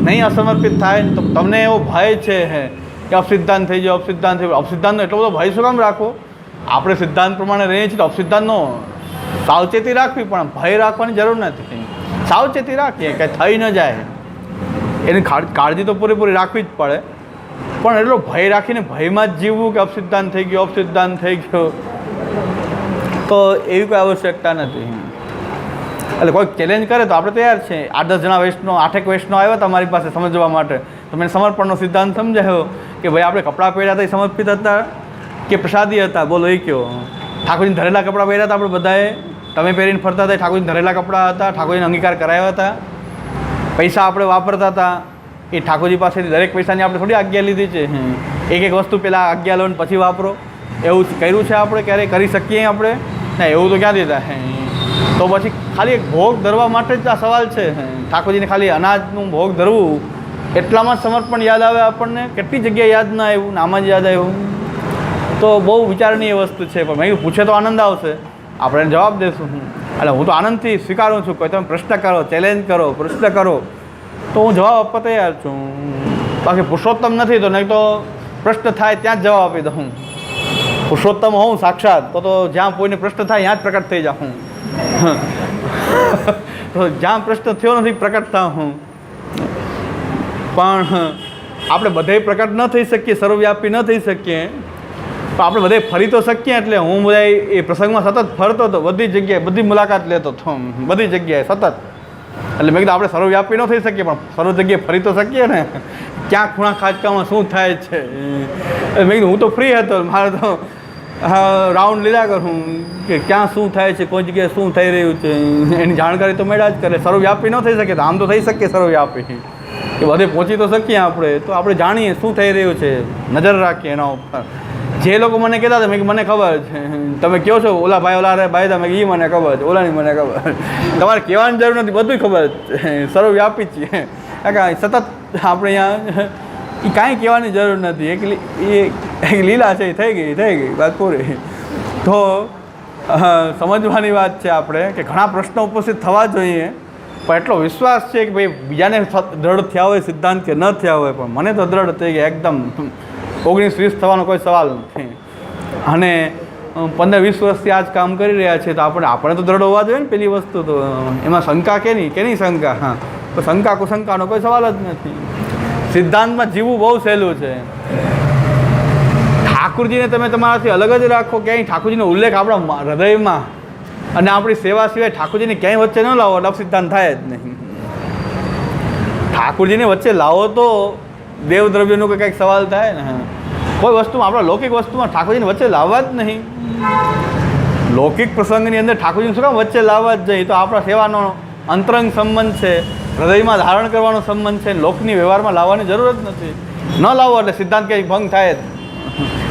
નહીં અસમર્પિત થાય તો તમને એવો ભય છે કે અપસિદ્ધાંત થઈ જાય, અપસિદ્ધાંત થઈ જાય. અપસિદ્ધાંતનો એટલો બધો ભય શું કામ રાખવો? આપણે સિદ્ધાંત પ્રમાણે રહીએ છીએ તો અપસિદ્ધાંતનો સાવચેતી રાખવી, પણ ભય રાખવાની જરૂર નથી. સાવચેતી રાખીએ કે થઈ ન જાય, એની કાળજી તો પૂરેપૂરી રાખવી જ પડે. પણ એટલો ભય રાખીને ભયમાં જ જીવવું કે અપસિદ્ધાંત થઈ ગયો, અપસિદ્ધાંત થઈ ગયો, તો એવી કોઈ આવશ્યકતા નથી. એટલે કોઈ ચેલેન્જ કરે તો આપણે તૈયાર છે. 8-10 જણા વૈષ્ણવ, 8 વૈષ્ણવ આવ્યા તમારી પાસે સમજવા માટે, તમે સમર્પણનો સિદ્ધાંત સમજાયો કે ભાઈ આપણે કપડાં પહેર્યા હતા એ સમર્પિત હતા કે પ્રસાદી હતા? બોલો એ કહો. ઠાકોરજીને ધરેલા કપડાં પહેર્યા હતા આપણે બધાએ, તમે પહેરીને ફરતા હતા, ઠાકોરજીને ધરેલા કપડાં હતા, ઠાકોરજીને અંગીકાર કરાવ્યા હતા. પૈસા આપણે વાપરતા હતા, એ ઠાકોરજી પાસેથી દરેક પૈસાની આપણે થોડી આજ્ઞા લીધી છે? એક વસ્તુ પહેલાં આજ્ઞા લો ને પછી વાપરો, એવું કર્યું છે આપણે? ક્યારે કરી શકીએ આપણે? ના, એવું તો ક્યાં દીધા. તો પછી ખાલી એક ભોગ ધરવા માટે જ આ સવાલ છે. ઠાકોરજીને ખાલી અનાજનું ભોગ ધરવું એટલામાં જ સમર્પણ યાદ આવે આપણને? કેટલી જગ્યાએ યાદ ના આવ્યું, આમાં જ યાદ આવ્યું? તો બહુ વિચારની એ વસ્તુ છે. પણ મેં પૂછે તો આનંદ આવશે, આપણે જવાબ દઈશું. એટલે હું તો આનંદથી સ્વીકારું છું. કોઈ તમે પ્રશ્ન કરો, ચેલેન્જ કરો, પ્રશ્ન કરો તો હું જવાબ આપવા તૈયાર છું. બાકી પુરુષોત્તમ નથી તો નહીં તો પ્રશ્ન થાય ત્યાં જ જવાબ આપી દઉં. પુરુષોત્તમ હોઉં સાક્ષાત તો જ્યાં કોઈને પ્રશ્ન થાય ત્યાં જ પ્રકટ થઈ જાઉં. તો જ્યાં પ્રશ્ન થયો નથી પ્રકટ થાઉં હું. પણ આપણે બધે પ્રકટ ન થઈ શકીએ, સર્વવ્યાપી ન થઈ શકીએ, તો આપણે બધે ફરી તો શકીએ. એટલે હું બધા એ પ્રસંગમાં સતત ફરતો હતો, બધી જગ્યાએ બધી મુલાકાત લેતો હતો, બધી જગ્યાએ સતત. એટલે મેં કીધું આપણે સર્વવ્યાપી ન થઈ શકીએ પણ સર્વ જગ્યાએ ફરી તો શકીએ ને. ક્યાં ખૂણા ખાંચકામાં શું થાય છે મેં કીધું હું તો ફ્રી હતો, મારે તો રાઉન્ડ લીધા કરું કે ક્યાં શું થાય છે, કોઈ જગ્યાએ શું થઈ રહ્યું છે એની જાણકારી તો મેળા જ કરે. સર્વવ્યાપી ન થઈ શકે તો આમ તો થઈ શકીએ સર્વવ્યાપી, કે બધે પહોંચી તો શકીએ આપણે. તો આપણે જાણીએ શું થઈ રહ્યું છે, નજર રાખીએ એના ઉપર. જે લોકો મને કહેતા હતા મેં કે મને ખબર છે, તમે કહો છો ઓલા ભાઈ ઓલા ભાઈ તમે એ મને ખબર છે, ઓલાની મને ખબર. તમારે કહેવાની જરૂર નથી, બધું ખબર છે, સર્વવ્યાપી છીએ. કારણ કે સતત આપણે અહીંયા એ કાંઈ કહેવાની જરૂર નથી. એક લીલા છે એ થઈ ગઈ વાત પૂરી. તો સમજવાની વાત છે આપણે કે ઘણા પ્રશ્નો ઉપસ્થિત થવા જોઈએ, પણ એટલો વિશ્વાસ છે કે ભાઈ બીજાને દ્રઢ થયા હોય સિદ્ધાંત કે ન થયા હોય, પણ મને તો દ્રઢ થઈ ગયા એકદમ. 19-20 થવાનો કોઈ સવાલ નથી. અને 15-20 વર્ષથી આ જ કામ કરી રહ્યા છે તો આપણે તો દ્રઢ હોવા જોઈએ ને. પેલી વસ્તુ તો એમાં શંકા કેની શંકા? હા, તો શંકા કુશંકાનો કોઈ સવાલ જ નથી. સિદ્ધાંતમાં જીવવું બહુ સહેલું છે. ઠાકોરજીને તમે તમારાથી અલગ જ રાખો, ક્યાંય ઠાકોરજીનો ઉલ્લેખ આપણા હૃદયમાં અને આપણી સેવા સિવાય ઠાકોરજીને ક્યાંય વચ્ચે ન લાવો એટલે સિદ્ધાંત થાય જ નહીં. ઠાકોરજીને વચ્ચે લાવો તો દેવદ્રવ્યનો કંઈક સવાલ થાય ને. કોઈ વસ્તુમાં આપણા લૌકિક વસ્તુમાં ઠાકોરજીને વચ્ચે લાવવા જ નહીં. લૌકિક પ્રસંગની અંદર ઠાકોરજીને શું કામ વચ્ચે લાવવા જ જાય? તો આપણા સેવાનો અંતરંગ સંબંધ છે, હૃદયમાં ધારણ કરવાનો સંબંધ છે, લોકની વ્યવહારમાં લાવવાની જરૂર જ નથી. ન લાવો એટલે સિદ્ધાંત ક્યાંય ભંગ થાય જ.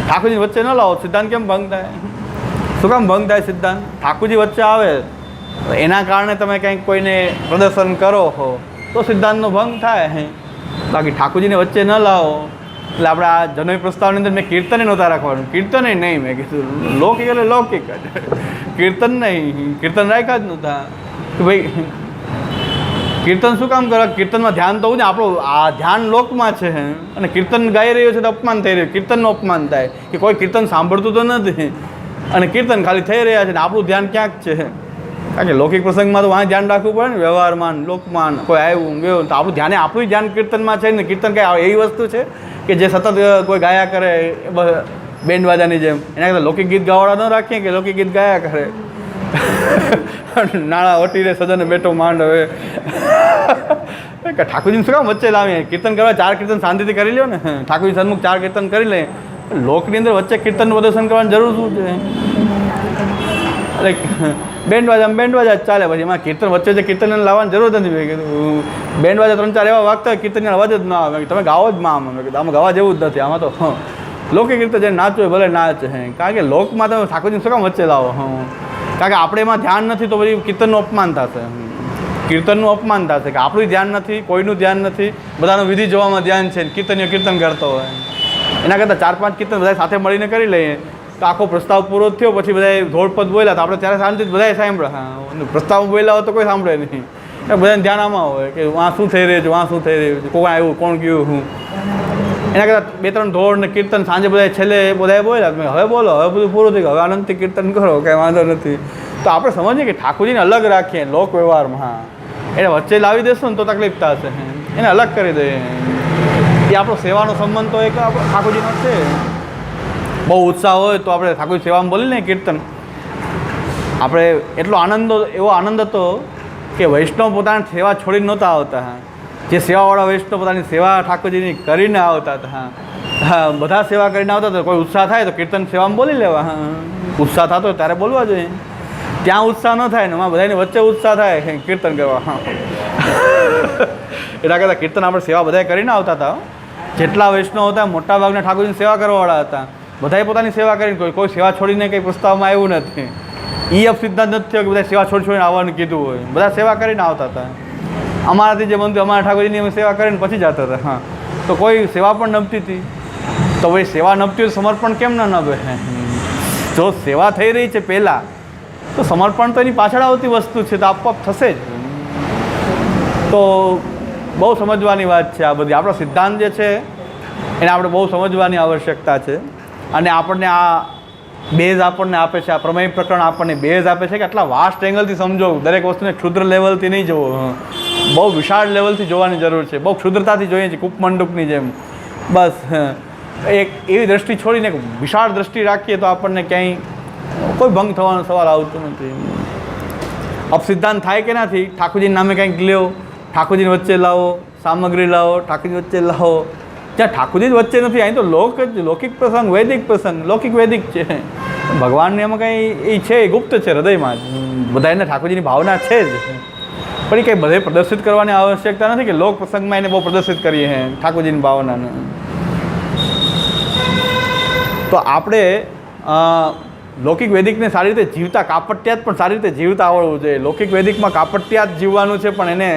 ઠાકોરજી વચ્ચે ન લાવો સિદ્ધાંત કેમ ભંગ થાય? શું કામ ભંગ થાય સિદ્ધાંત? ઠાકોરજી વચ્ચે આવે એના કારણે તમે કંઈક કોઈને પ્રદર્શન કરો હો તો સિદ્ધાંતનો ભંગ થાય. બાકી ઠાકોરજીને વચ્ચે ન લાવો. એટલે આપણે આ જનોઈ પ્રસ્તાવની અંદર મેં કીર્તને નહોતા રાખવાનું. કીર્તને નહીં, મેં કીધું લૌકિક એટલે લૌકિક જ, કીર્તન નહીં. કીર્તન રાખ્યા જ નહોતા કે ભાઈ કીર્તન શું કામ કરવા? કીર્તનમાં ધ્યાન તો હોવું ને. આપણું આ ધ્યાન લોકમાં છે અને કીર્તન ગાઈ રહ્યો છે તો અપમાન થઈ રહ્યું, કીર્તનનું અપમાન થાય કે કોઈ કીર્તન સાંભળતું તો નથી અને કીર્તન ખાલી થઈ રહ્યા છે ને આપણું ધ્યાન ક્યાંક છે. કારણ કે લૌકિક પ્રસંગમાં તો વાં ધ્યાન રાખવું પડે ને, વ્યવહારમાં લોકમાં કોઈ આવ્યું ગયું તો આપણું ધ્યાન કીર્તનમાં છે ને. કીર્તન કંઈ એવી વસ્તુ છે કે જે સતત કોઈ ગાયા કરે બેન્ડ વાજાની જેમ? એના કરતાં લૌકિક ગીત ગાવાળા ન રાખીએ કે લૌકિક ગીત ગાયા કરે. નાણાં વટીને સજન બેઠો માંડ હવે ઠાકોરજીને શું કામ વચ્ચે લાવીએ? કીર્તન કરવા 4 કીર્તન શાંતિથી કરી લ્યો ને. ઠાકોરજી સન્મુખ 4 કીર્તન કરી લે. લોકની અંદર વચ્ચે કીર્તનનું પ્રદર્શન કરવાની જરૂર શું છે? અરે બેન્ડ વાજા જ ચાલે, પછી એમાં કીર્તન વચ્ચે જે કીર્તન લાવવાની જરૂર નથી. બેન્ડ વાજા 3-4 એવા વાગતા હોય કીર્તનના અવાજ જ ના આવે. તમે ગાવો જ માં આમાં ગાવા જેવું જ નથી. આમાં તો લોકિક રીતે જે નાચવું હોય ભલે નાચ હે, કારણ કે લોકમાં તમે ઠાકોરજીને શું કામ વચ્ચે લાવો? કારણ કે આપણે એમાં ધ્યાન નથી તો પછી કીર્તનનું અપમાન થશે. કીર્તનનું અપમાન થશે કે આપણું ધ્યાન નથી, કોઈનું ધ્યાન નથી, બધાનું વિધિ જોવામાં ધ્યાન છે. કીર્તનીય કીર્તન કરતો હોય એના કરતાં 4-5 કીર્તન બધા સાથે મળીને કરી લઈએ તો આખો પ્રસ્તાવ પૂરો થયો. પછી બધા ધોળપદ બોલ્યા તો આપણે ત્યારે શાંતિથી બધાએ સાંભળ્યા. પ્રસ્તાવ બોલ્યા હોય તો કોઈ સાંભળે નહીં. બધાને ધ્યાન આમાં હોય કે વાં શું થઈ રહ્યું છે, વાં શું થઈ રહ્યું છે, કોણ આવ્યું, કોણ ગયું, હું. એના કરતાં 2-3 ધોળ ને કીર્તન સાંજે બધા છેલ્લે બધાએ બોલ્યા, હવે બોલો, હવે બધું પૂરું થઈ ગયું, હવે આનંદથી કીર્તન કરો, કંઈ વાંધો નથી. તો આપણે સમજીએ કે ઠાકોરજીને અલગ રાખીએ લોક વ્યવહારમાં. હા, એને વચ્ચે લાવી દેશું ને તો તકલીફ થશે. એને અલગ કરી દઈએ. એ આપણો સેવાનો સંબંધ તો એક ઠાકોરજીનો છે. બહુ ઉત્સાહ હોય તો આપણે ઠાકોરજી સેવામાં બોલીને કીર્તન. આપણે એટલો આનંદ, એવો આનંદ હતો કે વૈષ્ણવ પોતાની સેવા છોડીને નહોતા આવતા. હા, જે સેવાવાળા વૈષ્ણવ પોતાની સેવા ઠાકોરજીની કરીને આવતા હતા. હા, બધા સેવા કરીને આવતા હતા. કોઈ ઉત્સાહ થાય તો કીર્તન સેવામાં બોલી લેવા. હા, ઉત્સાહ થતો હોય ત્યારે બોલવા જોઈએ. ત્યાં ઉત્સાહ ન થાય ને એમાં બધાની વચ્ચે ઉત્સાહ થાય કીર્તન કરવા. હા, એટલા કરતાં કીર્તન આપણે સેવા બધાએ કરીને આવતા હતા. જેટલા વૈષ્ણવ હતા મોટાભાગના ઠાકોરજીની સેવા કરવાવાળા હતા. બધાએ પોતાની સેવા કરીને, કોઈ સેવા છોડીને કંઈ પ્રસ્તાવમાં આવ્યું નથી. સિદ્ધાંત નથી થયો કે બધા સેવા છોડીને આવવાનું કીધું હોય. બધા સેવા કરીને આવતા હતા. અમારાથી જે બનતું અમારા ઠાકોરજીની અમે સેવા કરીને પછી જતા હતા. હા, તો કોઈ સેવા પણ નમતી હતી તો ભાઈ સેવા નમતી હોય સમર્પણ કેમ ન નભે? જો સેવા થઈ રહી છે પહેલાં તો સમર્પણ તો એની પાછળ આવતી વસ્તુ છે, તો આપોઆપ થશે જ. તો બહુ સમજવાની વાત છે આ બધી. આપણો સિદ્ધાંત જે છે એને આપણે બહુ સમજવાની આવશ્યકતા છે. અને આપણને આ બેઝ આપણને આપે છે, આ પ્રમેય પ્રકરણ આપણને બેઝ આપે છે કે આટલા વાસ્ટ એંગલથી સમજો. દરેક વસ્તુને ક્ષુદ્ર લેવલથી નહીં જોવો, બહુ વિશાળ લેવલથી જોવાની જરૂર છે. બહુ ક્ષુદ્રતાથી જોઈએ છીએ કૂપમંડૂકની જેમ. બસ એક એવી દ્રષ્ટિ છોડીને એક વિશાળ દ્રષ્ટિ રાખીએ તો આપણને ક્યાંય કોઈ ભંગ થવાનો સવાલ આવતો નથી. અપસિદ્ધાંત થાય કે નથી? ઠાકોરજીના નામે કંઈક લ્યો, ઠાકોરજીની વચ્ચે લાવો, સામગ્રી લાવો, ઠાકોરજી વચ્ચે લાવો. જ્યાં ઠાકોરજી જ વચ્ચે નથી, અહીં તો લૌકિક પ્રસંગ, વૈદિક પ્રસંગ, લૌકિક વૈદિક છે. ભગવાનને એમાં કંઈ એ છે, એ ગુપ્ત છે હૃદયમાં જ. બધાને ઠાકોરજીની ભાવના છે જ, પણ એ કંઈ બધે પ્રદર્શિત કરવાની આવશ્યકતા નથી કે લોક પ્રસંગમાં એને બહુ પ્રદર્શિત કરીએ હે ઠાકોરજીની ભાવનાને. તો આપણે લૌકિક વૈદિકને સારી રીતે જીવતા, કાપટ્યાત પણ સારી રીતે જીવતા આવડવું જોઈએ. લૌકિક વૈદિકમાં કાપટ્યાત જીવવાનું છે પણ એને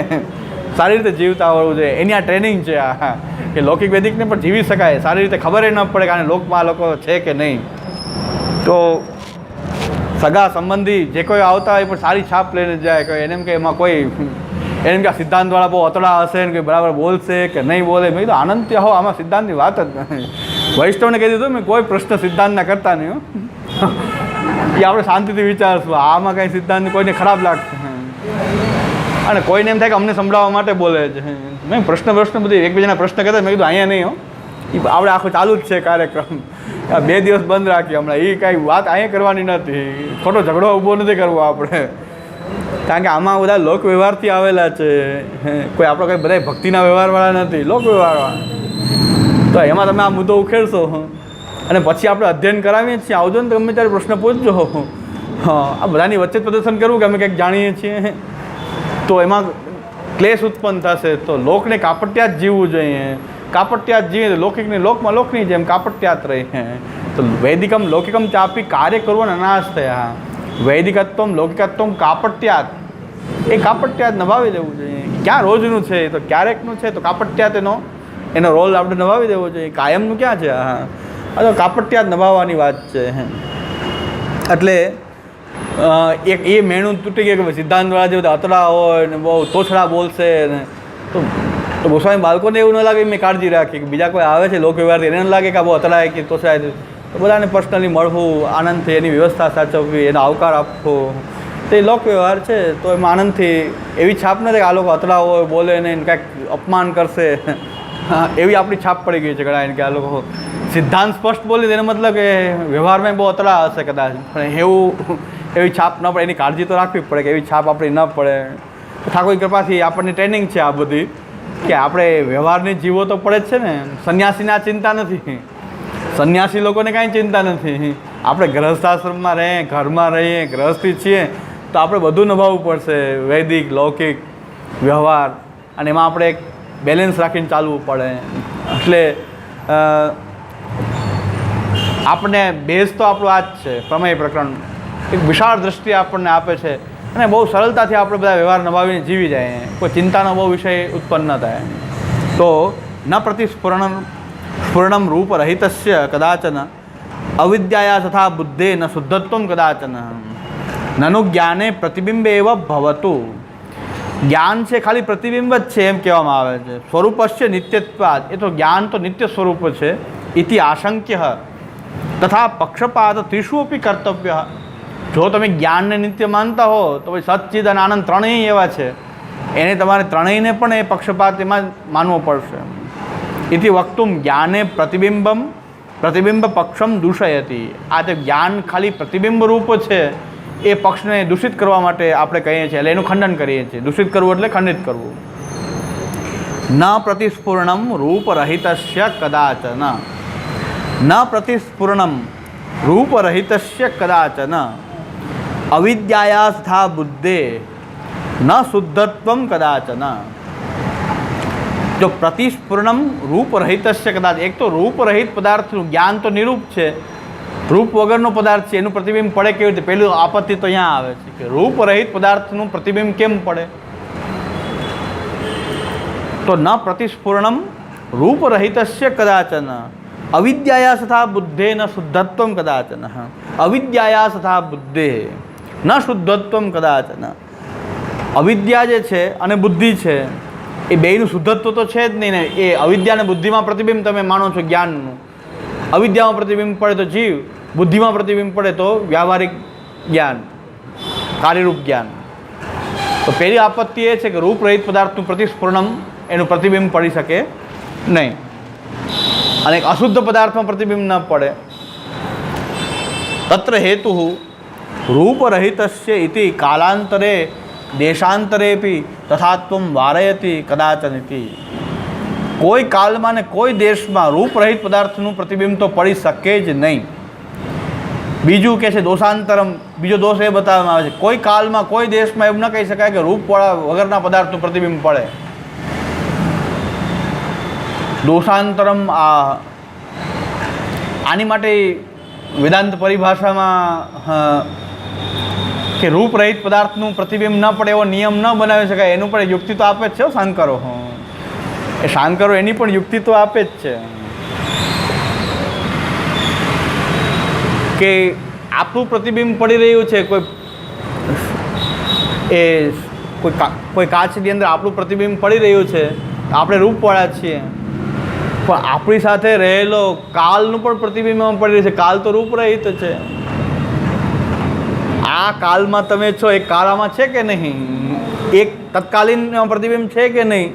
સારી રીતે જીવતા આવડવું જોઈએ. એની આ ટ્રેનિંગ છે આ કે લૌકિક વૈદિકને પણ જીવી શકાય સારી રીતે. ખબર ન પડે કે આને લોકમાં લોકો છે કે નહીં. તો સગા સંબંધી જે કોઈ આવતા હોય પણ સારી છાપ લઈને જાય. કે એને એમ કે એમાં કોઈ એને એમ કે આ સિદ્ધાંતવાળા બહુ અતડા હશે ને કે બરાબર બોલશે કે નહીં બોલે. મેં કીધું આનંદથી હો, આમાં સિદ્ધાંતની વાત જ નહીં. વૈષ્ણવને કહી દીધું મેં કોઈ પ્રશ્ન સિદ્ધાંતના કરતા નહીં. એ આપણે શાંતિથી વિચારશું. આમાં કાંઈ સિદ્ધાંત કોઈને ખરાબ લાગશે અને કોઈને એમ થાય કે અમને સંભળાવવા માટે બોલે છે. મેં પ્રશ્ન બધી એકબીજાના પ્રશ્ન કરતા. મેં કીધું અહીંયા નહીં હો, એ આપણે આખું ચાલુ જ છે કાર્યક્રમ. 2 દિવસ બંધ રાખીએ હમણાં. એ કાંઈ વાત અહીંયા કરવાની નથી. ખોટો ઝઘડો ઊભો નથી કરવો આપણે. કારણ કે આમાં બધા લોક વ્યવહારથી આવેલા છે. કોઈ આપણો કંઈ બધા ભક્તિના વ્યવહારવાળા નથી, લોક વ્યવહારવાળા. તો એમાં તમે આ મુદ્દો ઉખેડશો અને પછી આપણે અધ્યયન કરાવીએ છીએ. આવજો ને તો ગમે ત્યારે પ્રશ્ન પૂછજો. હા, આ બધાની વચ્ચે પ્રદર્શન કરવું કે અમે કંઈક જાણીએ છીએ તો એમાં ક્લેશ ઉત્પન્ન થશે. તો લોકને કાપટ્યાત જીવવું જોઈએ. કાપટ્યાત જીવે તો લૌકિકને લોકમાં લોકની જેમ કાપટ્યાત રહી. તો વૈદિકમ લૌકિકમ ચાપી કાર્ય કરવાનો નાશ થયા. વૈદિકત્વમ લૌકિકત્વમ કાપટ્યાત, એ કાપટ્યાત નભાવી દેવું જોઈએ. ક્યાં રોજનું છે તો ક્યારેકનું છે, તો કાપટ્યાત એનો રોલ આપણે નભાવી દેવો જોઈએ. કાયમનું ક્યાં છે? હા, આ તો કાપટ્યાત નભાવવાની વાત છે. એટલે એક એ મેણું તૂટી ગયું કે સિદ્ધાંતવાળા જે બધા અતડા હોય ને બહુ તોછડા બોલશે ને તો ગોસ્વામી બાળકોને એવું ન લાગે. મેં કાળજી રાખી કે બીજા કોઈ આવે છે લોક વ્યવહારથી એને ન લાગે કે આ બહુ અતડાય કે તોછડાય. તો બધાને પર્સનલી મળવું, આનંદથી એની વ્યવસ્થા સાચવવી, એનો આવકાર આપવો, તે લોક વ્યવહાર છે. તો એમાં આનંદથી એવી છાપ નથી કે આ લોકો અતડા હોય, બોલે ને કાંઈક અપમાન કરશે. એવી આપણી છાપ પડી ગઈ છે ઘણા કે આ લોકો સિદ્ધાંત સ્પષ્ટ બોલી. તેનો મતલબ કે વ્યવહારમાં બહુ અતડા હશે કદાચ, પણ એવી છાપ ન પડે, એની કાળજી તો રાખવી પડે કે એવી છાપ આપણી ન પડે. ઠાકોરની કૃપાથી આપણને ટ્રેનિંગ છે આ બધી કે આપણે વ્યવહારની જીવો તો પડે જ છે ને. સંન્યાસીને આ ચિંતા નથી, સંન્યાસી લોકોને કાંઈ ચિંતા નથી. આપણે ગ્રહસ્થાશ્રમમાં રહીએ, ઘરમાં રહીએ, ગ્રહસ્થી છીએ તો આપણે બધું નિભાવવું પડશે, વૈદિક લૌકિક વ્યવહાર, અને એમાં આપણે એક બેલેન્સ રાખીને ચાલવું પડે. એટલે આપણને બેઝ તો આપણું આ જ છે. પ્રમેય પ્રકરણ એક વિશાળ દ્રષ્ટિ આપણને આપે છે અને બહુ સરળતાથી આપણે બધા વ્યવહાર નિભાવીને જીવી જાય, કોઈ ચિંતાનો બહુ વિષય ઉત્પન્ન ન થાય. તો ન પ્રતિસ્ફુરણમ રૂપરહિતસ્ય કદાચન અવિદ્યાયા તથા બુદ્ધે ન શુદ્ધત્વમ કદાચન નનુ જ્ઞાને પ્રતિબિંબે એવ ભવતું. જ્ઞાન છે ખાલી પ્રતિબિંબ જ છે એમ કહેવામાં આવે છે. સ્વરૂપસ્ય નિત્યત્વાદ, એ તો જ્ઞાન તો નિત્ય સ્વરૂપ છે. ઇતિ આશંક્ય તથા પક્ષપાત ત્રિષુ અપી કર્તવ્ય. જો તમે જ્ઞાનને નિત્ય માનતા હો તો ભાઈ સચ્ચિદ અને આનંદ ત્રણેય એવા છે, એને તમારે ત્રણેયને પણ એ પક્ષપાત એમાં માનવો પડશે. ઇતિ વક્તુમ જ્ઞાને પ્રતિબિંબ પક્ષમ દૂષયતી. આ તે જ્ઞાન ખાલી પ્રતિબિંબ રૂપ છે એ પક્ષને દૂષિત કરવા માટે આપણે કહીએ છીએ, એટલે એનું ખંડન કરીએ છીએ. દૂષિત કરવું એટલે ખંડિત કરવું. ન પ્રતિસ્ફુરણમ રૂપરહિતસ્ય કદાચન, ન પ્રતિસ્ફુરણમ રૂપરહિતસ્ય કદાચન અવિદ્યાયા સ્થા બુદ્ધે ન શુદ્ધત્વમ કદાચન. જો પ્રતિસ્ફુરણમ રૂપરહિતસ્ય કદાચ, એક તો રૂપરહિત પદાર્થનું જ્ઞાન તો નિરૂપ છે, રૂપ વગરનો પદાર્થ છે, એનું પ્રતિબિંબ પડે કેવી રીતે? પહેલું આપત્તિ તો અહીંયા આવે છે કે રૂપરહિત પદાર્થનું પ્રતિબિંબ કેમ પડે? તો ન પ્રતિસ્ફુરણમ રૂપરહિતસ્ય કદાચન અવિદ્યાયા તથા બુદ્ધે ન શુદ્ધત્વમ કદાચન. અવિદ્યાયા તથા બુદ્ધે ન શુદ્ધત્વમ કદાચન. અવિદ્યા જે છે અને બુદ્ધિ છે એ બેયનું શુદ્ધત્વ તો છે જ નહીં ને. એ અવિદ્યા અને બુદ્ધિમાં પ્રતિબિંબ તમે માનો છો જ્ઞાનનું. અવિદ્યામાં પ્રતિબિંબ પડે તો જીવ, બુદ્ધિમાં પ્રતિબિંબ પડે તો વ્યાવહારિક જ્ઞાન, કાર્યરૂપ જ્ઞાન. તો પહેલી આપત્તિ એ છે કે રૂપરહિત પદાર્થનું પ્રતિસ્ફુરણમ, એનું પ્રતિબિંબ પડી શકે નહીં. અને અશુદ્ધ પદાર્થમાં પ્રતિબિંબ ન પડે. તત્ર હેતુ રૂપરહિતસ્ય ઇતિ કાલાંતરે દેશાંતરેપી તથાત્વમ વારયતી કદાચન ઇતિ. કોઈ કાળમાં ને કોઈ દેશમાં રૂપરહિત પદાર્થનું પ્રતિબિંબ તો પડી શકે જ નહીં. બીજું કે છે દોષાંતરમ, બીજો દોષ એ બતાવવામાં આવે છે કોઈ કાળમાં કોઈ દેશમાં એમ ન કહી શકાય કે રૂપવાળા વગરના પદાર્થનું પ્રતિબિંબ પડે. દોષાંતરમ આની માટે વેદાંત પરિભાષામાં કે રૂપરહિત પદાર્થનું પ્રતિબિંબ ન પડે એવો નિયમ ન બનાવી શકાય, એનું પણ યુક્તિ તો આપે જ છે શાંકરો. એ શાંકરો એની પણ યુક્તિ તો આપે જ છે કે આપણું પ્રતિબિંબ પડી રહ્યું છે, કોઈ કાચની અંદર આપણું પ્રતિબિંબ પડી રહ્યું છે, આપણે રૂપવાળા છીએ, પણ આપણી સાથે રહેલો કાલનું પણ પ્રતિબિંબ પડી રહ્યું છે. કાલ તો રૂપરહિત છે. આ કાલમાં તમે છો, એક કાળામાં છે કે નહીં? એક તત્કાલીન પ્રતિબિંબ છે કે નહીં?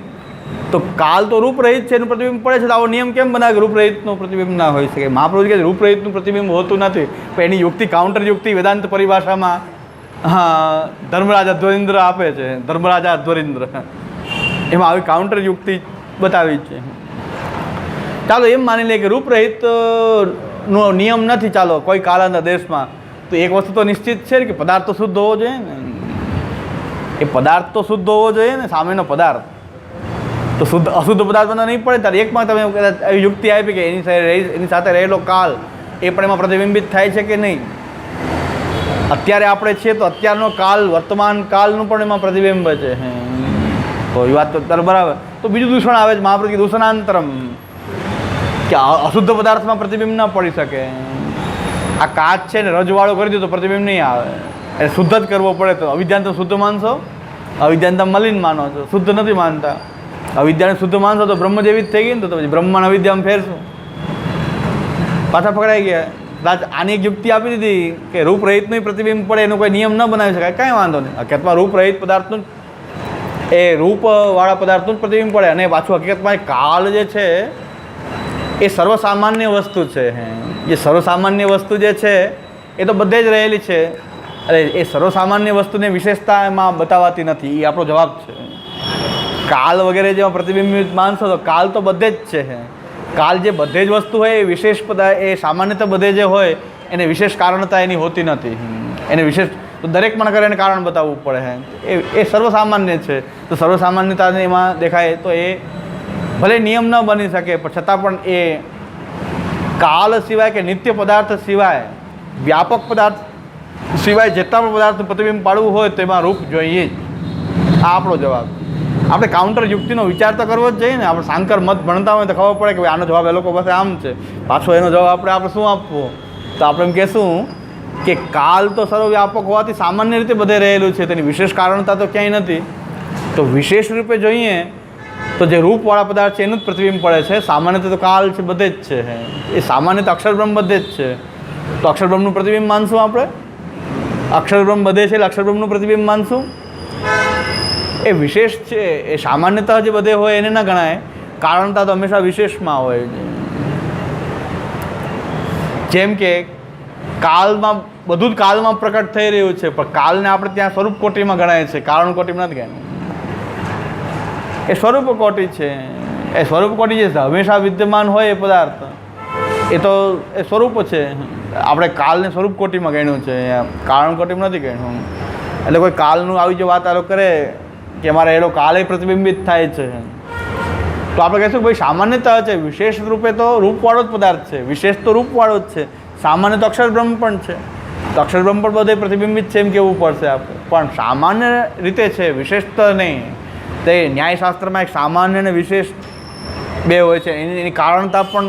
તો કાલ તો રૂપરહિત છે, એનું પ્રતિબિંબ પડે છે. તો આવો નિયમ કેમ બનાવે કે રૂપરહિતનું પ્રતિબિંબ ના હોઈ શકે? મહાપ્રભુજી કહે રૂપરહિતનું પ્રતિબિંબ હોતું નથી, પણ એની યુક્તિ કાઉન્ટર યુક્તિ વેદાંત પરિભાષામાં ધર્મરાજ અધ્વરીન્દ્ર આપે છે. ધર્મરાજા અધ્વરીન્દ્ર એમાં આવી કાઉન્ટર યુક્તિ બતાવી છે. ચાલો એમ માની લઈએ કે રૂપરહિતનો નિયમ નથી, ચાલો કોઈ કાળાના દેશમાં, તો એક વસ્તુ તો નિશ્ચિત છે કે પદાર્થ તો શુદ્ધ હોવો જોઈએ ને. એ પદાર્થ તો શુદ્ધ હોવો જોઈએ ને, સામેનો પદાર્થ તો શુદ્ધ અશુદ્ધ પદાર્થમાં નહીં પડે. ત્યારે એકમાં તમે એવી યુક્તિ આપી કે એની સાથે રહેલો કાલ એ પણ એમાં પ્રતિબિંબિત થાય છે કે નહીં. અત્યારે આપણે છીએ તો અત્યારનો કાલ, વર્તમાન કાલનું પણ એમાં પ્રતિબિંબ છે. તો એ વાત તો બરાબર. તો બીજું દૂષણ આવે છે મહાપ્રભુ દૂષણાંતરમ, કે અશુદ્ધ પદાર્થમાં પ્રતિબિંબ ન પડી શકે. આ કાચ છે ને રજવાળો કરી દો તો પ્રતિબિંબ નહીં આવે, એટલે શુદ્ધ જ કરવો પડે. તો અવિદ્યાને તો શુદ્ધ માનશો, અવિદ્યાને તમે મલિન માનો છો, શુદ્ધ નથી માનતા. અવિદ્યાને શુદ્ધ માનશો તો બ્રહ્મ જેવી જ થઈ ગઈ ને. તો પછી બ્રહ્માને અવિદ્યામાં ફેરશું, પાછા પકડાઈ ગયા. આની એક યુક્તિ આપી દીધી કે રૂપરહિતનું પ્રતિબિંબ પડે એનો કોઈ નિયમ ન બનાવી શકાય, કાંઈ વાંધો નહીં. હકીકતમાં રૂપરહિત પદાર્થનું એ રૂપવાળા પદાર્થનું જ પ્રતિબિંબ પડે. અને પાછું હકીકતમાં કાળ જે છે એ સર્વસામાન્ય વસ્તુ છે. જે સર્વસામાન્ય વસ્તુ જે છે એ તો બધે જ રહેલી છે. અરે એ સર્વસામાન્ય વસ્તુની વિશેષતા એમાં બતાવાતી નથી, એ આપણો જવાબ છે. કાલ વગેરે જેમાં પ્રતિબિંબિત માનશો તો કાલ તો બધે જ છે. કાલ જે બધે જ વસ્તુ હોય એ વિશેષ એ સામાન્યતા બધે જે હોય એને વિશેષ કારણતા એની હોતી નથી. એને વિશેષ તો દરેકમાં કરે એને કારણ બતાવવું પડે. એ સર્વસામાન્ય છે, તો સર્વસામાન્યતાને એમાં દેખાય તો એ ભલે નિયમ ન બની શકે પણ છતાં પણ એ કાલ સિવાય કે નિત્ય પદાર્થ સિવાય વ્યાપક પદાર્થ સિવાય જેટલા પણ પદાર્થનું પ્રતિબિંબ પાડવું હોય તો એમાં રૂપ જોઈએ જ. આ આપણો જવાબ. આપણે કાઉન્ટર યુક્તિનો વિચાર તો કરવો જ જોઈએ ને. આપણે સાંકર મત ભણતા હોય તો ખબર પડે કે ભાઈ આનો જવાબ એ લોકો પાસે આમ છે, પાછો એનો જવાબ આપણે શું આપવો. તો આપણે એમ કહેશું કે કાલ તો સર્વવ્યાપક હોવાથી સામાન્ય રીતે બધે રહેલું છે, તેની વિશેષ કારણતા તો ક્યાંય નથી. તો વિશેષ રૂપે જોઈએ તો જે રૂપવાળા પદાર્થ છે એનું જ પ્રતિબિંબ પડે છે. સામાન્ય તો કાલ છે બધે જ છે, એ સામાન્ય તો અક્ષરબ્રહ્મ બધે જ છે. તો અક્ષરબ્રહ્મનું પ્રતિબિંબ માનશું આપણે. અક્ષરબ્રહ્મ બધે છે એટલે અક્ષરબ્રહ્મનું પ્રતિબિંબ માનશું. એ વિશેષ છે, એ સામાન્યતા જે બધે હોય એને ન ગણાય, કારણતા તો હંમેશા વિશેષમાં હોય. જેમ કે કાલમાં બધું જ કાલમાં પ્રકટ થઈ રહ્યું છે, પણ કાલને આપણે ત્યાં સ્વરૂપ કોટીમાં ગણાય છે, કારણ કોટીમાં નથી ગણાય. એ સ્વરૂપ કોટી છે. એ સ્વરૂપ કોટી જે હંમેશા વિદ્યમાન હોય એ પદાર્થ, એ તો એ સ્વરૂપ છે. આપણે કાલને સ્વરૂપ કોટીમાં ગણ્યું છે, કારણ કોટીમાં નથી ગણ્યું. એટલે કોઈ કાલનું આવી જો વાત આરો કરે કે અમારે એનો કાલે પ્રતિબિંબિત થાય છે તો આપણે કહીશું ભાઈ સામાન્યતા છે, વિશેષ રૂપે તો રૂપવાળો જ પદાર્થ છે, વિશેષ તો રૂપવાળો જ છે. સામાન્ય તો અક્ષરબ્રહ્મ પણ છે, તો અક્ષરબ્રહ્મ પણ બધે પ્રતિબિંબિત છે એમ કહેવું પડશે આપણે. પણ સામાન્ય રીતે છે, વિશેષ તો નહીં. તે ન્યાયશાસ્ત્રમાં એક સામાન્ય અને વિશેષ બે હોય છે. એની કારણતા પણ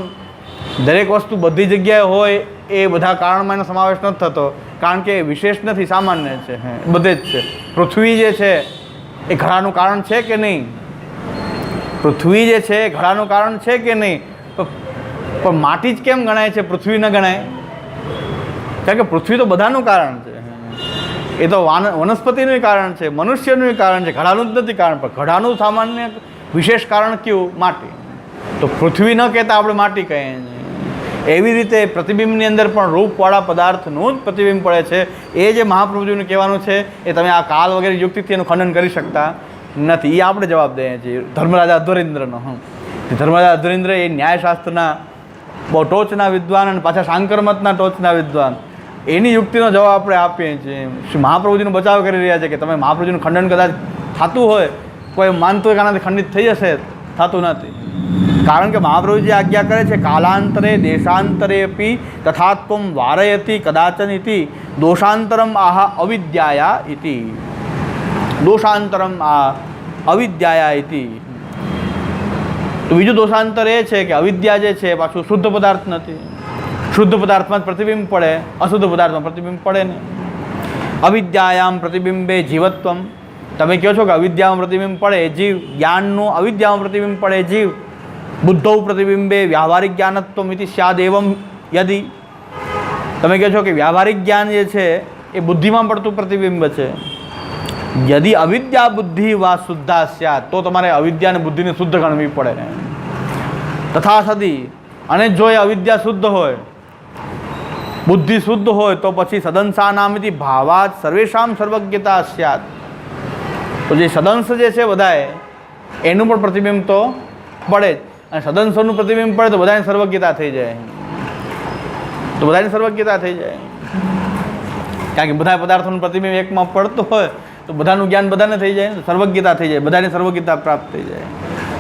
દરેક વસ્તુ બધી જગ્યાએ હોય એ બધા કારણમાં એનો સમાવેશ નથી થતો, કારણ કે વિશેષ નથી, સામાન્ય છે, બધે જ છે. પૃથ્વી જે છે એ ઘડાનું કારણ છે કે નહીં? પૃથ્વી જે છે એ ઘડાનું કારણ છે કે નહીં? પણ માટી જ કેમ ગણાય છે, પૃથ્વી ન ગણાય? કારણ કે પૃથ્વી તો બધાનું કારણ છે. એ તો વનસ્પતિનું કારણ છે, મનુષ્યનું કારણ છે, ઘડાનું જ નથી કારણ. પણ ઘડાનું સામાન્ય વિશેષ કારણ કયું? માટી. તો પૃથ્વી ન કહેતા આપણે માટી કહીએ. એવી રીતે પ્રતિબિંબની અંદર પણ રૂપવાળા પદાર્થનું જ પ્રતિબિંબ પડે છે. એ જે મહાપ્રભુજીનું કહેવાનું છે એ તમે આ કાલ વગેરે યુક્તિથી એનું ખંડન કરી શકતા નથી. એ આપણે જવાબ દઈએ છીએ ધર્મરાજા અધ્વરેન્દ્રનો. ધર્મરાજા અધ્વરેન્દ્ર એ ન્યાયશાસ્ત્રના બહુ ટોચના વિદ્વાન અને પાછા શાંકર મતના ટોચના વિદ્વાન. એની યુક્તિનો જવાબ આપણે આપીએ છીએ. શ્રી મહાપ્રભુજીનો બચાવ કરી રહ્યા છે કે તમે મહાપ્રભુજીનું ખંડન કદાચ થતું હોય, કોઈ માનતું હોય કે આનાથી ખંડિત થઈ જશે, થતું નથી. કારણ કે મહાપ્રભુજી આજ્ઞા કરે છે કાલાંતરે દેશાંતરે અપી તથાત્વમ વારયતિ કદાચન ઇતિ દોષાંતરમ આહ અવિદ્યાયા ઇતિ. દોષાંતરમ આ અવિદ્યાયા ઇતિ. તો બીજું દોષાંતર એ છે કે અવિદ્યા જે છે પાછું શુદ્ધ પદાર્થ નથી. શુદ્ધ પદાર્થમાં જ પ્રતિબિંબ પડે, અશુદ્ધ પદાર્થમાં પ્રતિબિંબ પડે ને. અવિદ્યાયામ પ્રતિબિંબે જીવત્વમ. તમે કહો છો કે અવિદ્યામાં પ્રતિબિંબ પડે જીવ, જ્ઞાનનું અવિદ્યામાં પ્રતિબિંબ પડે જીવ. બુદ્ધૌ પ્રતિબિંબે વ્યાવહારિક જ્ઞાનત્વમ ઇતિ સ્યાદ એવમ યદિ. તમે કહો છો કે વ્યાવહારિક જ્ઞાન જે છે એ બુદ્ધિમાં પડતું પ્રતિબિંબ છે. યદિ અવિદ્યા બુદ્ધિ વા શુદ્ધા સ્યાદ, તો તમારે અવિદ્યા અને બુદ્ધિને શુદ્ધ ગણવી પડે. તથા સદી, અને જો એ અવિદ્યા શુદ્ધ હોય, બુદ્ધિ શુદ્ધ હોય તો પછી સદંસા નામિતિ ભાવાત સર્વેશામ સર્વજ્ઞતા સ્યાદ. તો જે સદંશ જે છે બધાએ એનું પણ પ્રતિબિંબ તો પડે જ. અને સદંશોનું પ્રતિબિંબ પડે તો બધાની સર્વજ્ઞતા થઈ જાય. તો બધાની સર્વજ્ઞતા થઈ જાય. કારણ કે બધા પદાર્થોનું પ્રતિબિંબ એકમાં પડતું હોય તો બધાનું જ્ઞાન બધાને થઈ જાય, સર્વજ્ઞતા થઈ જાય, બધાની સર્વજ્ઞતા પ્રાપ્ત થઈ જાય.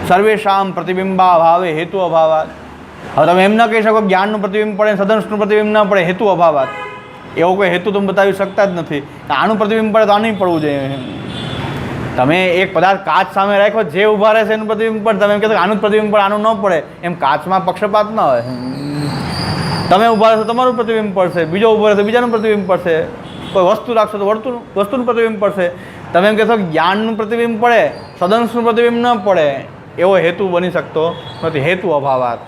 સર્વેશામ પ્રતિબિંબા ભાવે હેતુ અભાવાત. હવે તમે એમ ન કહી શકો જ્ઞાનનું પ્રતિબિંબ પડે, સદંશનું પ્રતિબિંબ ન પડે, હેતુ અભાવાત. એવો કોઈ હેતુ તમે બતાવી શકતા જ નથી. આનું પ્રતિબિંબ પડે તો આનું પડવું જોઈએ. તમે એક પદાર્થ કાચ સામે રાખો, જે ઊભા રહેશે એનું પ્રતિબિંબ પડે. તમે એમ કહેશો આનું પ્રતિબિંબ પડે આનું ન પડે, એમ કાચમાં પક્ષપાત ન હોય. તમે ઊભા રહેશો તમારું પ્રતિબિંબ પડશે, બીજો ઊભો રહેશે બીજાનું પ્રતિબિંબ પડશે. કોઈ વસ્તુ રાખશો તો વસ્તુનું પ્રતિબિંબ પડશે. તમે એમ કહેશો જ્ઞાનનું પ્રતિબિંબ પડે, સદંશનું પ્રતિબિંબ ન પડે, એવો હેતુ બની શકતો નથી. હેતુ અભાવાત.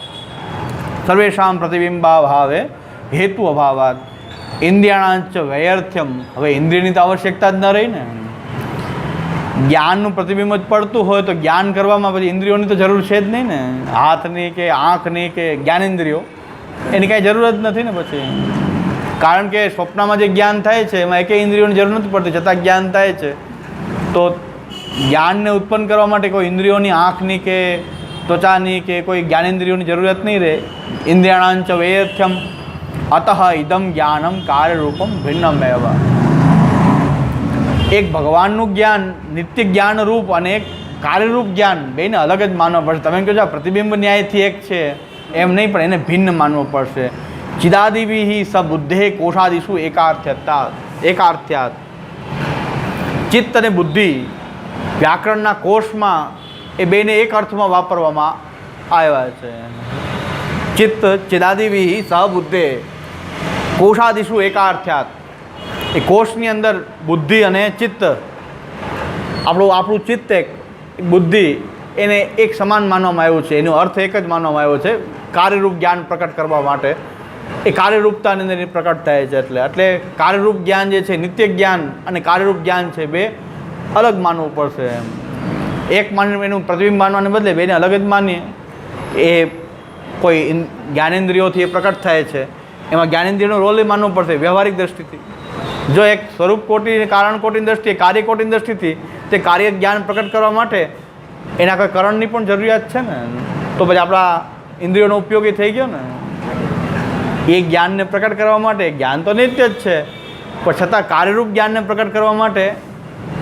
સર્વેશામ પ્રતિબિંબા ભાવે હેતુ અભાવાત. ઇન્દ્રિયાણાંચ વૈયર્થ્યમ. હવે ઇન્દ્રિયની તો આવશ્યકતા જ ન રહી ને. જ્ઞાનનું પ્રતિબિંબ જ પડતું હોય તો જ્ઞાન કરવામાં પછી ઇન્દ્રિયોની તો જરૂર છે જ નહીં ને. હાથની કે આંખની કે જ્ઞાનેન્દ્રિયો એની કાંઈ જરૂર જ નથી ને પછી. કારણ કે સ્વપ્નમાં જે જ્ઞાન થાય છે એમાં એકે ઇન્દ્રિયોની જરૂર નથી પડતી, છતાં જ્ઞાન થાય છે. તો જ્ઞાનને ઉત્પન્ન કરવા માટે કોઈ ઇન્દ્રિયોની, આંખની કે ત્વચાની કે કોઈ જ્ઞાનેન્દ્રિયોની જરૂરિયાત નહીં રહે. ઇન્દ્રિયાણાંચ વૈયથ્યમ અતઃ ઇદમ જ્ઞાનમ કાર્યરૂપમ ભિન્નમેવ. એક ભગવાનનું જ્ઞાન નિત્ય જ્ઞાન રૂપ અને એક કાર્યરૂપ જ્ઞાન બેને અલગ જ માનવા પડશે. તમે કહો છો પ્રતિબિંબ ન્યાયથી એક છે એમ નહીં, પણ એને ભિન્ન માનવો પડશે. ચિદાદિભિ સબુદ્ધે કોષાદિષુ એકાર્થ્યાત. ચિત્ત અને બુદ્ધિ વ્યાકરણના કોષમાં એ બેને એક અર્થમાં વાપરવામાં આવ્યા છે. ચિત્ત ચિદાદિભિ સબુદ્ધે કોષાદિષુ એકાર્થ્યાત. એ કોષની અંદર બુદ્ધિ અને ચિત્ત, આપણું ચિત્ત એક, બુદ્ધિ એને એક સમાન માનવામાં આવ્યું છે. એનો અર્થ એક જ માનવામાં આવ્યો છે કાર્યરૂપ જ્ઞાન પ્રકટ કરવા માટે. એ કાર્યરૂપતાની અંદર પ્રકટ થાય છે. એટલે કાર્યરૂપ જ્ઞાન જે છે, નિત્ય જ્ઞાન અને કાર્યરૂપ જ્ઞાન છે, બે અલગ માનવું પડશે. એક માની એનું પ્રતિબિંબ માનવાને બદલે બેને અલગ જ માનીએ. એ કોઈ જ્ઞાનેન્દ્રિયોથી એ પ્રકટ થાય છે, એમાં જ્ઞાનેન્દ્રિયનો રોલ એ માનવો પડશે વ્યવહારિક દ્રષ્ટિથી. જો એક સ્વરૂપ કોટી, કારણ કોટીની દ્રષ્ટિએ, કાર્ય કોટીની દ્રષ્ટિથી તે કાર્ય જ્ઞાન પ્રકટ કરવા માટે એના કોઈ કરણની પણ જરૂરિયાત છે ને, તો પછી આપણા ઇન્દ્રિયોનો ઉપયોગી થઈ ગયો ને. એ જ્ઞાનને પ્રકટ કરવા માટે જ્ઞાન તો નિત્ય જ છે, પણ છતાં કાર્યરૂપ જ્ઞાનને પ્રકટ કરવા માટે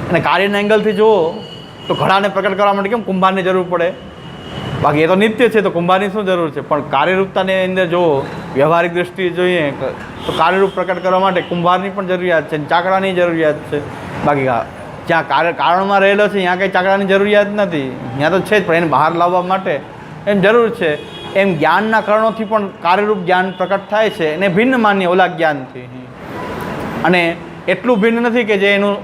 અને કાર્યના એંગલથી જુઓ તો ઘડાને પ્રકટ કરવા માટે કેમ કુંભારની જરૂર પડે? બાકી એ તો નિત્ય છે તો કુંભારની શું જરૂર છે? પણ કાર્યરૂપતાની અંદર જુઓ, વ્યવહારિક દ્રષ્ટિએ જોઈએ તો કાર્યરૂપ પ્રકટ કરવા માટે કુંભારની પણ જરૂરિયાત છે, ચાકડાની જરૂરિયાત છે. બાકી જ્યાં કારણમાં રહેલો છે ત્યાં કંઈ ચાકડાની જરૂરિયાત નથી, ત્યાં તો છે જ, પણ એને બહાર લાવવા માટે એમ જરૂર છે. એમ જ્ઞાનના કારણોથી પણ કાર્યરૂપ જ્ઞાન પ્રકટ થાય છે, એને ભિન્ન માનીએ ઓલા જ્ઞાનથી. અને એટલું ભિન્ન નથી કે જે એનું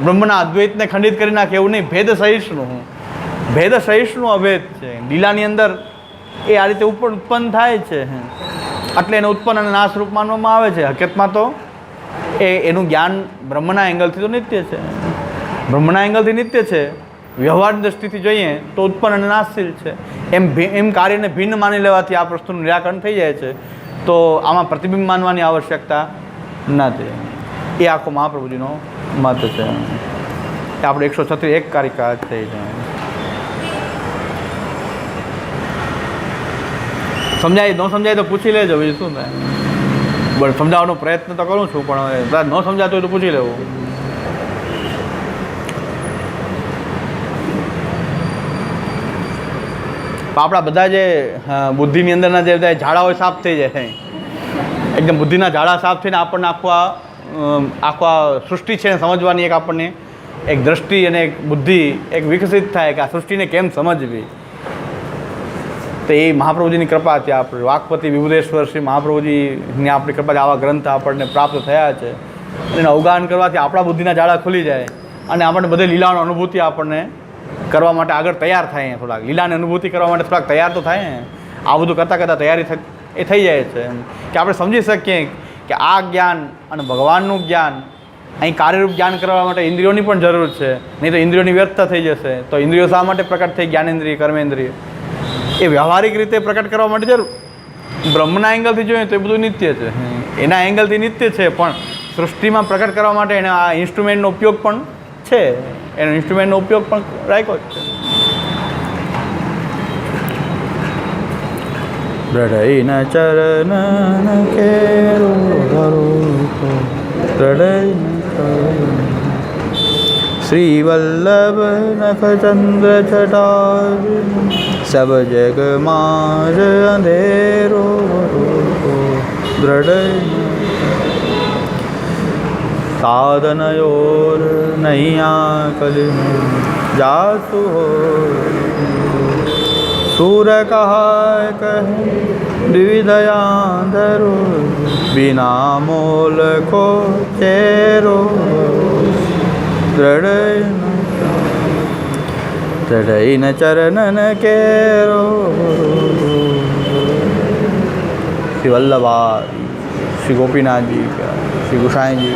બ્રહ્મના અદ્વૈતને ખંડિત કરી નાખે એવું નહીં. ભેદ સહિષ્ણુ અભેદ છે. લીલાની અંદર એ આ રીતે ઉત્પન્ન થાય છે, એટલે એને ઉત્પન્ન અને નાશરૂપ માનવામાં આવે છે. હકીકતમાં તો એનું જ્ઞાન બ્રહ્મના એંગલથી તો નિત્ય છે, બ્રહ્મના એંગલથી નિત્ય છે. વ્યવહારની દ્રષ્ટિથી જોઈએ તો ઉત્પન્ન અને નાશશીલ છે. એમ કાર્યને ભિન્ન માની લેવાથી આ પ્રશ્નનું નિરાકરણ થઈ જાય છે. તો આમાં પ્રતિબિંબ માનવાની આવશ્યકતા નથી. એ આખો મહાપ્રભુજીનો મત છે. એ આપણે 136 કારિકા થઈ જાય. સમજાય ન સમજાય તો પૂછી લેજો, બીજું શું થાય. બસ સમજાવવાનો પ્રયત્ન તો કરું છું, પણ હવે ન સમજાતું હોય તો પૂછી લેવું. આપણા બધા જે બુદ્ધિની અંદરના જે બધા ઝાડા હોય સાફ થઈ જાય, એકદમ બુદ્ધિના ઝાડા સાફ થઈને આપણને આખા સૃષ્ટિ છે સમજવાની એક આપણને એક દ્રષ્ટિ અને એક બુદ્ધિ એક વિકસિત થાય કે આ સૃષ્ટિને કેમ સમજવી. તો એ મહાપ્રભુજીની કૃપાથી આપણે વાકપતિ વિભુદેશ્વર શ્રી મહાપ્રભુજીની આપણી કૃપાથી આવા ગ્રંથ આપણને પ્રાપ્ત થયા છે. અને એનું અવગાહન કરવાથી આપણા બુદ્ધિના ઝાડા ખુલી જાય અને આપણને બધે લીલાનો અનુભૂતિ આપણને કરવા માટે આગળ તૈયાર થાય. થોડાક લીલાની અનુભૂતિ કરવા માટે થોડાક તૈયાર તો થાય. આ બધું કરતાં તૈયારી એ થઈ જાય છે કે આપણે સમજી શકીએ કે આ જ્ઞાન અને ભગવાનનું જ્ઞાન અહીં કાર્યરૂપ જ્ઞાન કરવા માટે ઇન્દ્રિયોની પણ જરૂર છે, નહીં તો ઇન્દ્રિયોની વ્યર્થતા થઈ જશે. તો ઇન્દ્રિયો શા માટે પ્રકટ થઈ? જ્ઞાનેન્દ્રિય, કર્મેન્દ્રિય એ વ્યવહારિક રીતે પ્રકટ કરવા માટે જરૂર. બ્રહ્મના એંગલથી જોઈએ તો એ બધું નિત્ય છે, એના એંગલથી નિત્ય છે, પણ સૃષ્ટિમાં પ્રકટ કરવા માટે એને આ ઇન્સ્ટ્રુમેન્ટનો ઉપયોગ પણ છે, એનો ઇન્સ્ટ્રુમેન્ટનો ઉપયોગ પણ રાખ્યો જ છે. દ્રઢૈન ચરણ કેરો દ્રઢૈન શ્રી વલ્લભ નખચંદ્ર છટા સબ જગ માર અંધેરો દ્રઢૈન સાધનયોર નૈયા કલિ જાસુ હો सूर कहा कह द्विधयांधरो बिना मोल को चेरो दृढ़ चरणन केरो. श्री वल्लभा, श्री गोपीनाथ जी का, श्री गोसाई जी